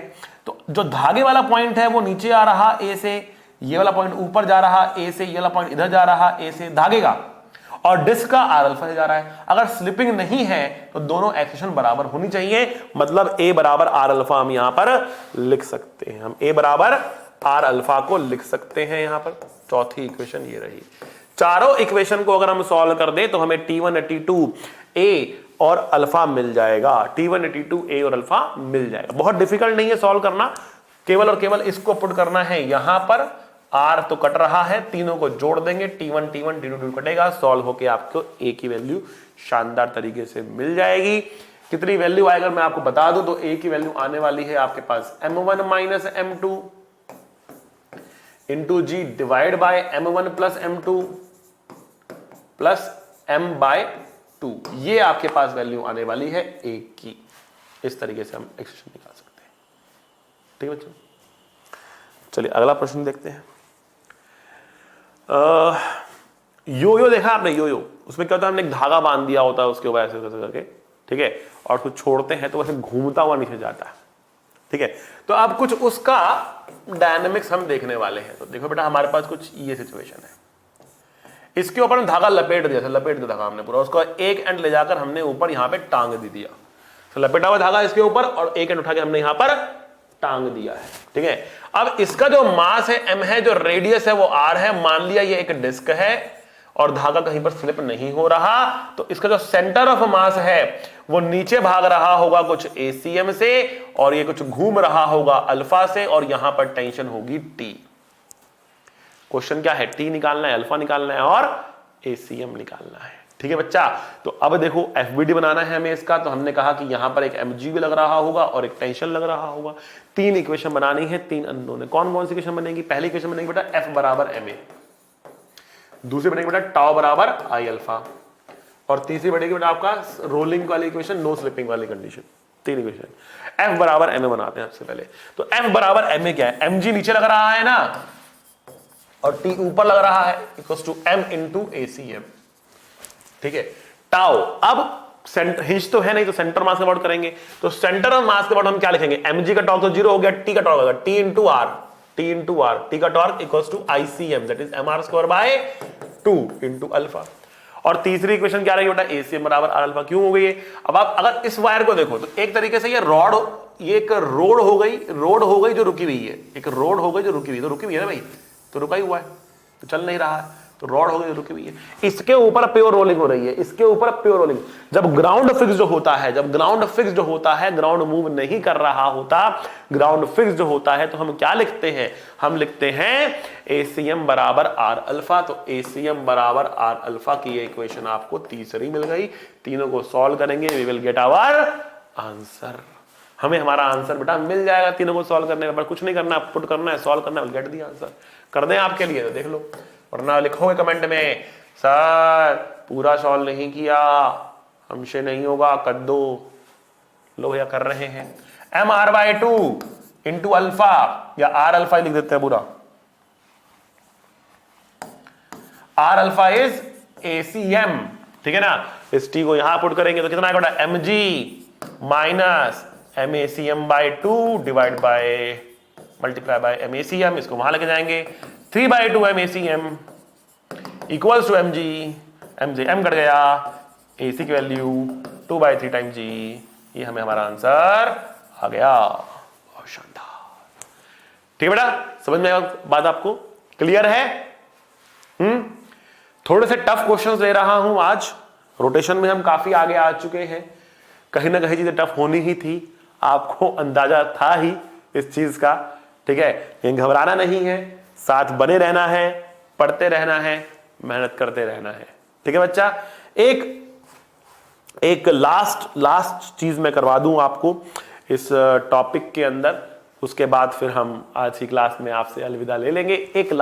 तो जो धागे वाला पॉइंट है वो नीचे आ रहा a से, ये वाला पॉइंट ऊपर जा रहा a से, ये वाला पॉइंट इधर जा रहा a से धागे का, और डिस्क का आर अल्फा से जा रहा है। अगर स्लिपिंग नहीं है तो दोनों एक्सेलरेशन बराबर होनी चाहिए, मतलब a बराबर आर अल्फा हम यहां पर लिख सकते हैं, हम a बराबर आर अल्फा को लिख सकते हैं यहां पर। चौथी इक्वेशन ये रही। चारों इक्वेशन को अगर हम सॉल्व कर दें तो हमें T1 T2 a और अल्फा मिल जाएगा, T1 T2 a और अल्फा मिल जाएगा। बहुत डिफिकल्ट नहीं है सॉल्व करना, केवल और केवल इसको पुट करना है यहां पर। r तो कट रहा है, तीनों को जोड़ देंगे, T1 T1 T2 कटेगा, सॉल्व होके आपको a की वैल्यू शानदार तरीके से मिल जाएगी। कितनी वैल्यू आएगा मैं आपको बता दूं, तो a की वैल्यू आने वाली है आपके पास m1 minus m2 into G divide by m1 plus m2 plus m by 2, ये आपके पास वैल्यू आने वाली है a की। इस तरीके से हम एक्सप्रेशन निकाल सकते हैं, ठीक है बच्चों। चलिए अगला प्रश्न देखते हैं। यो देखा आपने, यो उसमें क्या होता है, हमने एक धागा बांध दिया होता है उसके ऊपर ऐसे करके, ठीक है, और उसको छोड़ते हैं तो वैसे घूमता हुआ नीचे जाता है, ठीक है। तो अब कुछ उसका डायनेमिक्स हम देखने वाले हैं। तो देखो बेटा हमारे पास कुछ ये सिचुएशन है, इसके ऊपर धागा लपेट दिया था, लपेट दिया धागा हमने पूरा, उसको एक एंड ले जाकर हमने ऊपर यहां पे टांग दे दिया। तो लपेटा हुआ धागा इसके ऊपर और एक एंड उठा के हमने यहां पर टांग दिया है, ठीक है। अब इसका जो मास है m है, जो रेडियस है वो r है। मान लिया ये एक डिस्क है और धागा कहीं पर स्लिप नहीं हो रहा, तो इसका जो सेंटर ऑफ मास है वो नीचे भाग रहा होगा कुछ ACM से, और ये कुछ घूम रहा होगा अल्फा से, और यहां पर टेंशन होगी T। क्वेश्चन क्या है, T निकालना है, अल्फा निकालना है और ACM निकालना है, ठीक है बच्चा। तो अब देखो FBD बनाना है हमें इसका, तो हमने कहा कि यहां पर एक mg भी लग रहा होगा और एक टेंशन लग रहा होगा। 3 इक्वेशन बनानी है, 3 अननोन है। कौन कौन सी इक्वेशन बनेगी? पहली इक्वेशन बनेगी बेटा F बराबर ma, दूसरी बनेगी बेटा टाउ बराबर I अल्फा, और तीसरी बनेगी बेटा आपका रोलिंग वाली इक्वेशन, नो स्लिपिंग वाली कंडीशन। 3 इक्वेशन। F बराबर ma बनाते हैं सबसे पहले। तो F बराबर ma क्या है, mg नीचे लग रहा है ना और T ऊपर लग रहा है, equals to m into ACM, ठीक है। टाउ, अब हिंज तो है नहीं तो सेंटर मास का करेंगे, तो सेंटर ऑफ मास के बाद हम क्या लिखेंगे, mg का टॉर्क तो 0 हो गया, T का टॉर्क होगा T into R, T into R, T का torque equals to ICM that is mr²/2 into alpha. और तीसरी इक्वेशन क्या रहेगी बेटा, ACM बराबर आर अल्फा। क्यों हो गई है? अब आप अगर इस वायर को देखो तो एक तरीके से ये एक रोड हो गई जो रुकी हुई है, एक रोड हो गई जो रुकी हुई, तो रुकी हुई है ना भाई, तो रुका ही हुआ है, तो चल नहीं रहा है, तो रॉड हो गई रुकी हुई है। इसके ऊपर प्योर रोलिंग हो रही है, इसके ऊपर प्योर रोलिंग। जब ग्राउंड फिक्स्ड होता है, ग्राउंड मूव नहीं कर रहा होता, ग्राउंड फिक्स्ड होता है, तो हम क्या लिखते हैं? हम लिखते हैं ACM बराबर आर अल्फा। तो ACM बराबर आर अल्फा की ये इक्वेशन आपको तीसरी मिल गई। तीनों को सॉल्व करेंगे, we will get our answer. हमें हमारा आंसर बेटा मिल जाएगा तीनों को सॉल्व करने के बाद। कुछ नहीं करना, पुट करना है, सॉल्व करना है, विल गेट द आंसर। कर दें आपके लिए तो देख लो, वरना लिखोगे कमेंट में सर पूरा सॉल्व नहीं किया, हमसे नहीं होगा, कर दो। लो भैया कर रहे हैं। mr/2 इंटू अल्फा, या आर अल्फा लिख देते हैं पूरा। आर अल्फा इज ACM, ठीक है ना। इस टी को यहां पुट करेंगे तो कितना आएगा? mg minus MACM/2 divide by multiply by MACM। इसको वहां लेके जाएंगे, 3/2 MACM equals to mg, m cut गया, AC की वैल्यू 2/3 टाइम g। ये हमें हमारा आंसर आ गया। बहुत शानदार, ठीक है बेटा, समझ में आया बात आपको? क्लियर है? थोड़े से टफ क्वेश्चंस ले रहा हूं आज। रोटेशन में हम काफी आगे आ चुके हैं, कहीं ना कहीं चीजें टफ होनी ही थी, आपको अंदाजा था ही इस चीज का, ठीक है। लेकिन घबराना नहीं है, साथ बने रहना है, पढ़ते रहना है, मेहनत करते रहना है, ठीक है बच्चा। एक लास्ट चीज मैं करवा दूं आपको इस टॉपिक के अंदर, उसके बाद फिर हम आज की क्लास में आपसे अलविदा ले लेंगे। एक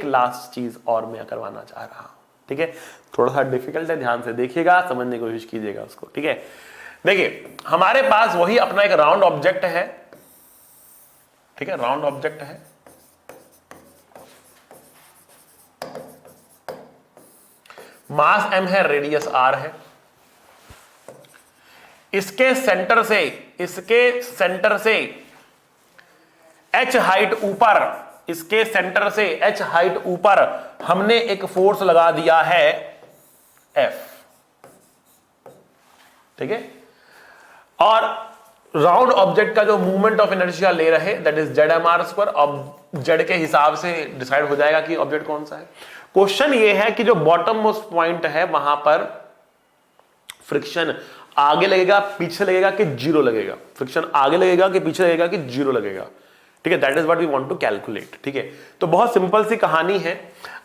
लास्ट चीज और मैं करवाना चाह रहा हूं, ठीक है। थोड़ा सा डिफिकल्ट है, ध्यान से देखिएगा, समझने की कोशिश कीजिएगा उसको, ठीक है। देखिए हमारे पास वही अपना एक राउंड ऑब्जेक्ट है, ठीक है, राउंड ऑब्जेक्ट है। मास m है, रेडियस r है। इसके सेंटर से h हाइट ऊपर, इसके सेंटर से h हाइट ऊपर हमने एक फोर्स लगा दिया है F, ठीक है। और राउंड ऑब्जेक्ट का जो मूवमेंट ऑफ इनर्शिया ले रहे दैट इज ZMR²। अब जेड के हिसाब से डिसाइड हो जाएगा कि ऑब्जेक्ट कौन सा है। क्वेश्चन ये है कि जो बॉटम मोस्ट पॉइंट है वहां पर फ्रिक्शन आगे लगेगा, पीछे लगेगा कि जीरो लगेगा, फ्रिक्शन आगे लगेगा कि पीछे लगेगा कि जीरो लगेगा, ठीक है। That is what we want to calculate, ठीक है। तो बहुत सिंपल सी कहानी है,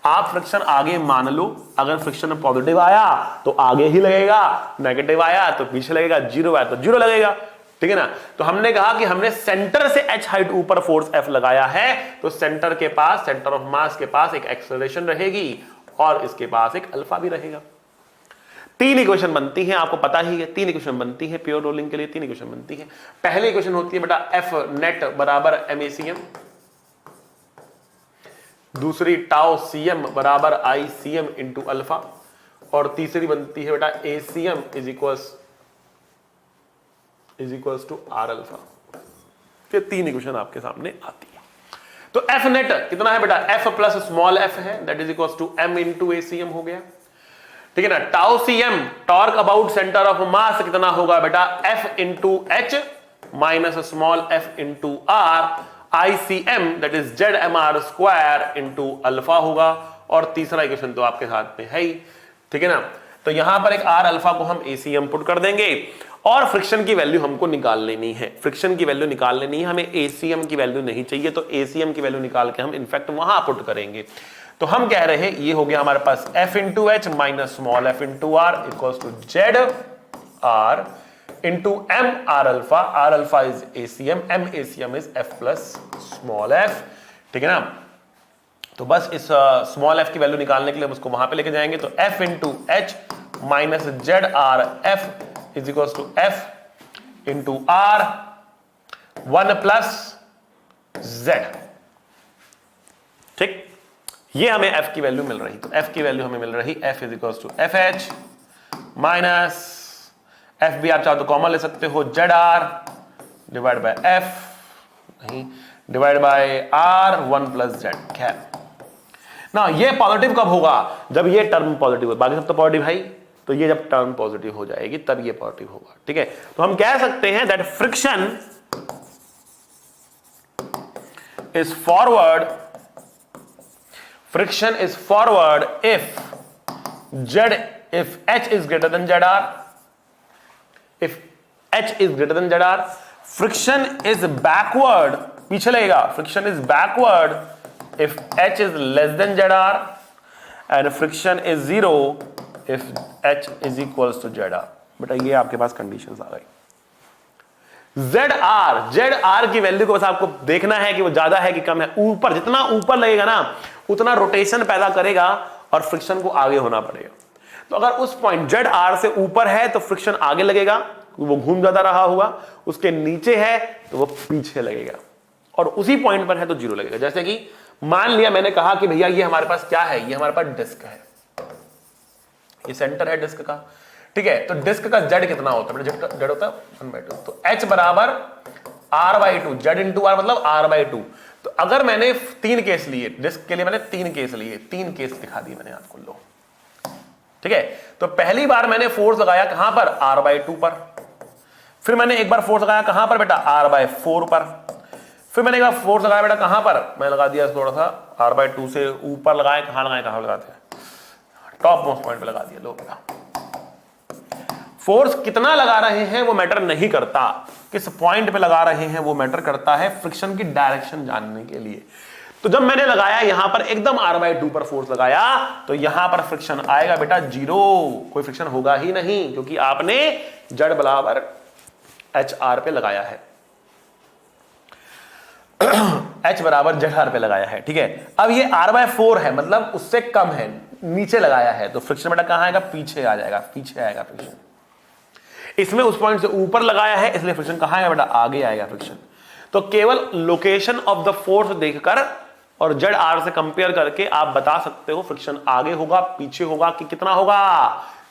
आप फ्रिक्शन आगे मान लो, अगर फ्रिक्शन पॉजिटिव आया तो आगे ही लगेगा, नेगेटिव आया तो पीछे लगेगा, जीरो आया तो जीरो लगेगा, ठीक है ना। तो हमने कहा कि हमने सेंटर से h हाइट ऊपर फोर्स F लगाया है, तो सेंटर के पास, सेंटर ऑफ मास के पास एक एक्सेलरेशन रहेगी और इसके पास एक अल्फा भी रहेगा। तीन इक्वेशन बनती हैं, आपको पता ही है, तीन इक्वेशन बनती है प्योर रोलिंग के लिए, तीन इक्वेशन बनती है। पहली इक्वेशन होती है बेटा F नेट बराबर MACM, दूसरी टाउ CM बराबर ICM इंटू अल्फा, और तीसरी बनती है बेटा ACM is equals to are alpha. ये तीन इक्वेशन आपके सामने आती है। तो F नेट कितना है बेटा? F प्लस स्मॉल f है, that is equals to m into ACM हो गया, ठीक है ना। Tau CM torque about centre of mass कितना होगा बेटा? F into h minus small f into r, ICM that is ZMR² into alpha होगा। और तीसरा इक्वेशन तो आपके साथ में है ही, ठीक है ना। तो यहां पर एक r अल्फा को हम ACM पुट कर देंगे और फ्रिक्शन की वैल्यू हमको निकाल लेनी है, फ्रिक्शन की वैल्यू निकाल लेनी है, हमें ACM की वैल्यू नहीं चाहिए, तो ACM की वैल्यू निकाल के हम इनफैक्ट वहां पुट करेंगे। तो हम कह रहे हैं ये हो गया हमारे पास F into H minus small f into R equals to ZR into M R alpha, R alpha is ACM, M ACM is F plus small f, ठीक है ना। तो बस इस स्मॉल f की वैल्यू निकालने के लिए हम उसको वहां पे लेके जाएंगे। तो F into H minus ZR F is equals to F into R 1 plus Z, ठीक। ये हमें F की वैल्यू मिल रही, तो F की वैल्यू हमें मिल रही F is equals to FH minus F भी आप चाहो तो कॉमन ले सकते हो, ZR डिवाइड बाय F, नहीं divide by R 1 plus Z. खैर ना, ये पॉजिटिव कब होगा? जब ये टर्म पॉजिटिव हो, बाकी सब तो पॉजिटिव है ही, तो ये जब टर्म पॉजिटिव हो जाएगी तब ये पॉजिटिव होगा। ठीक है, तो हम कह सकते हैं that friction is forward, friction is forward if Z, if H is greater than Z R, if H is greater than Z R. Friction is backward, पीछे लगेगा, friction is backward if H is less than Z R, and friction is 0 if H is equals to Z R. बेटा ये आपके पास conditions आ गई। Z are की value को बस आपको देखना है कि वो ज्यादा है कि कम है। ऊपर, जितना ऊपर लगेगा ना उतना रोटेशन पैदा करेगा और फ्रिक्शन को आगे होना पड़ेगा। तो अगर उस पॉइंट जेड आर से ऊपर है तो फ्रिक्शन आगे लगेगा, वो घूम ज्यादा रहा होगा, उसके नीचे है तो वो पीछे लगेगा, और उसी पॉइंट पर है तो 0 लगेगा। जैसे कि मान लिया मैंने कहा कि भैया ये हमारे पास क्या है, ये हमारे पास डिस्क है, ये सेंटर है डिस्क का। ठीक है, तो डिस्क का जेड कितना होता है? जेड होता है 1/2, तो एच बराबर r/2, जेड इंटू आर मतलब r/2। तो अगर मैंने 3 केस लिए डिस्क के लिए, मैंने 3 केस लिए, 3 केस दिखा दिए मैंने आपको, लो। ठीक है, तो पहली बार मैंने फोर्स लगाया कहां पर? r/2 पर। फिर मैंने एक बार फोर्स लगाया कहां पर बेटा? r/4 पर। फिर मैंने एक बार फोर्स लगाया बेटा कहां पर? मैं लगा दिया थोड़ा सा r/2 से ऊपर लगाए, कहां लगाते हैं? टॉप मोस्ट पॉइंट पे लगा दिया। लो बेटा, फोर्स कितना लगा रहे हैं वो मैटर नहीं करता, किस पॉइंट पे लगा रहे हैं वो मैटर करता है फ्रिक्शन की डायरेक्शन जानने के लिए। तो जब मैंने लगाया यहां पर एकदम r/2 पर फोर्स लगाया तो यहां पर फ्रिक्शन आएगा बेटा 0, कोई फ्रिक्शन होगा ही नहीं, क्योंकि आपने जेड बराबर HR पे लगाया है, H बराबर ZR पे लगाया है। ठीक है, अब ये r/4 है, मतलब उससे कम है, नीचे लगाया है, तो फ्रिक्शन बेटा कहां आएगा? पीछे आ जाएगा, पीछे आएगा फ्रिक्शन। इसमें उस पॉइंट से ऊपर लगाया है, इसलिए फ्रिक्शन कहां आएगा बेटा? आगे आएगा फ्रिक्शन। तो केवल लोकेशन ऑफ द फोर्स देखकर और ZR से कंपेयर करके आप बता सकते हो फ्रिक्शन आगे होगा, पीछे होगा, कि कितना होगा?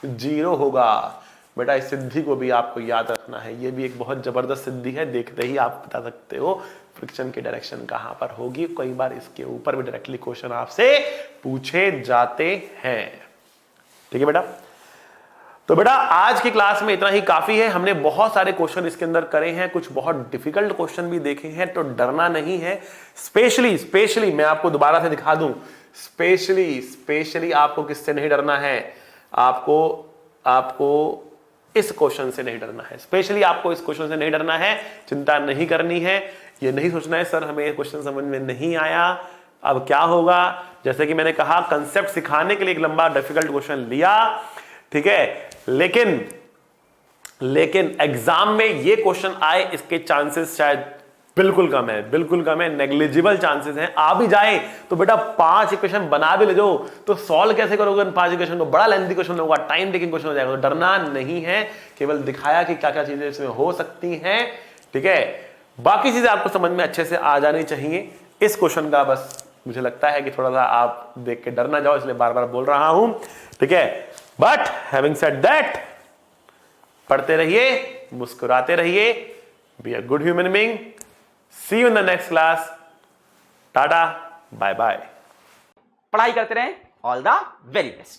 0 होगा। बेटा इस सिद्धि को भी आपको याद रखना है, ये भी एक बहुत जबरदस्त सिद्धि है, देखते ही आप बता सकते हो फ्रिक्शन की डायरेक्शन कहां पर होगी। कई बार इसके ऊपर भी डायरेक्टली क्वेश्चन आपसे पूछे जाते हैं। ठीक है बेटा, तो बेटा आज की क्लास में इतना ही काफी है। हमने बहुत सारे क्वेश्चन इसके अंदर करे हैं, कुछ बहुत डिफिकल्ट क्वेश्चन भी देखे हैं, तो डरना नहीं है। स्पेशली मैं आपको दोबारा से दिखा दूं, स्पेशली आपको किससे नहीं डरना है? आपको इस क्वेश्चन से नहीं डरना है, स्पेशली आपको इस क्वेश्चन से नहीं डरना है। चिंता नहीं करनी है, ये नहीं सोचना है सर हमें ये क्वेश्चन समझ में नहीं आया, अब क्या होगा। जैसे कि मैंने कहा, कंसेप्ट सिखाने के लिए एक लंबा डिफिकल्ट क्वेश्चन लिया, ठीक है, लेकिन एग्जाम में ये क्वेश्चन आए इसके चांसेस शायद बिल्कुल कम है, नेग्लिजिबल चांसेस हैं। आ भी जाए तो बेटा 5 इक्वेशन बना भी ले जाओ, तो सॉल्व कैसे करोगे 5 इक्वेशन को? बड़ा लेंथी क्वेश्चन होगा, टाइम टेकिंग क्वेश्चन हो जाएगा। तो डरना नहीं है, केवल दिखाया कि क्या क्या चीजें इसमें हो सकती हैं। ठीक है, बाकी चीजें आपको समझ में अच्छे से आ जानी चाहिए। इस क्वेश्चन का बस मुझे लगता है कि थोड़ा सा आप देख के डर ना जाओ, इसलिए बार बार बोल रहा हूं। ठीक है, बट हैविंग सेड दैट, पढ़ते रहिए, मुस्कुराते रहिए, be a good human being. See you in the next class. Tata, bye bye. पढ़ाई करते रहें, ऑल द वेरी बेस्ट।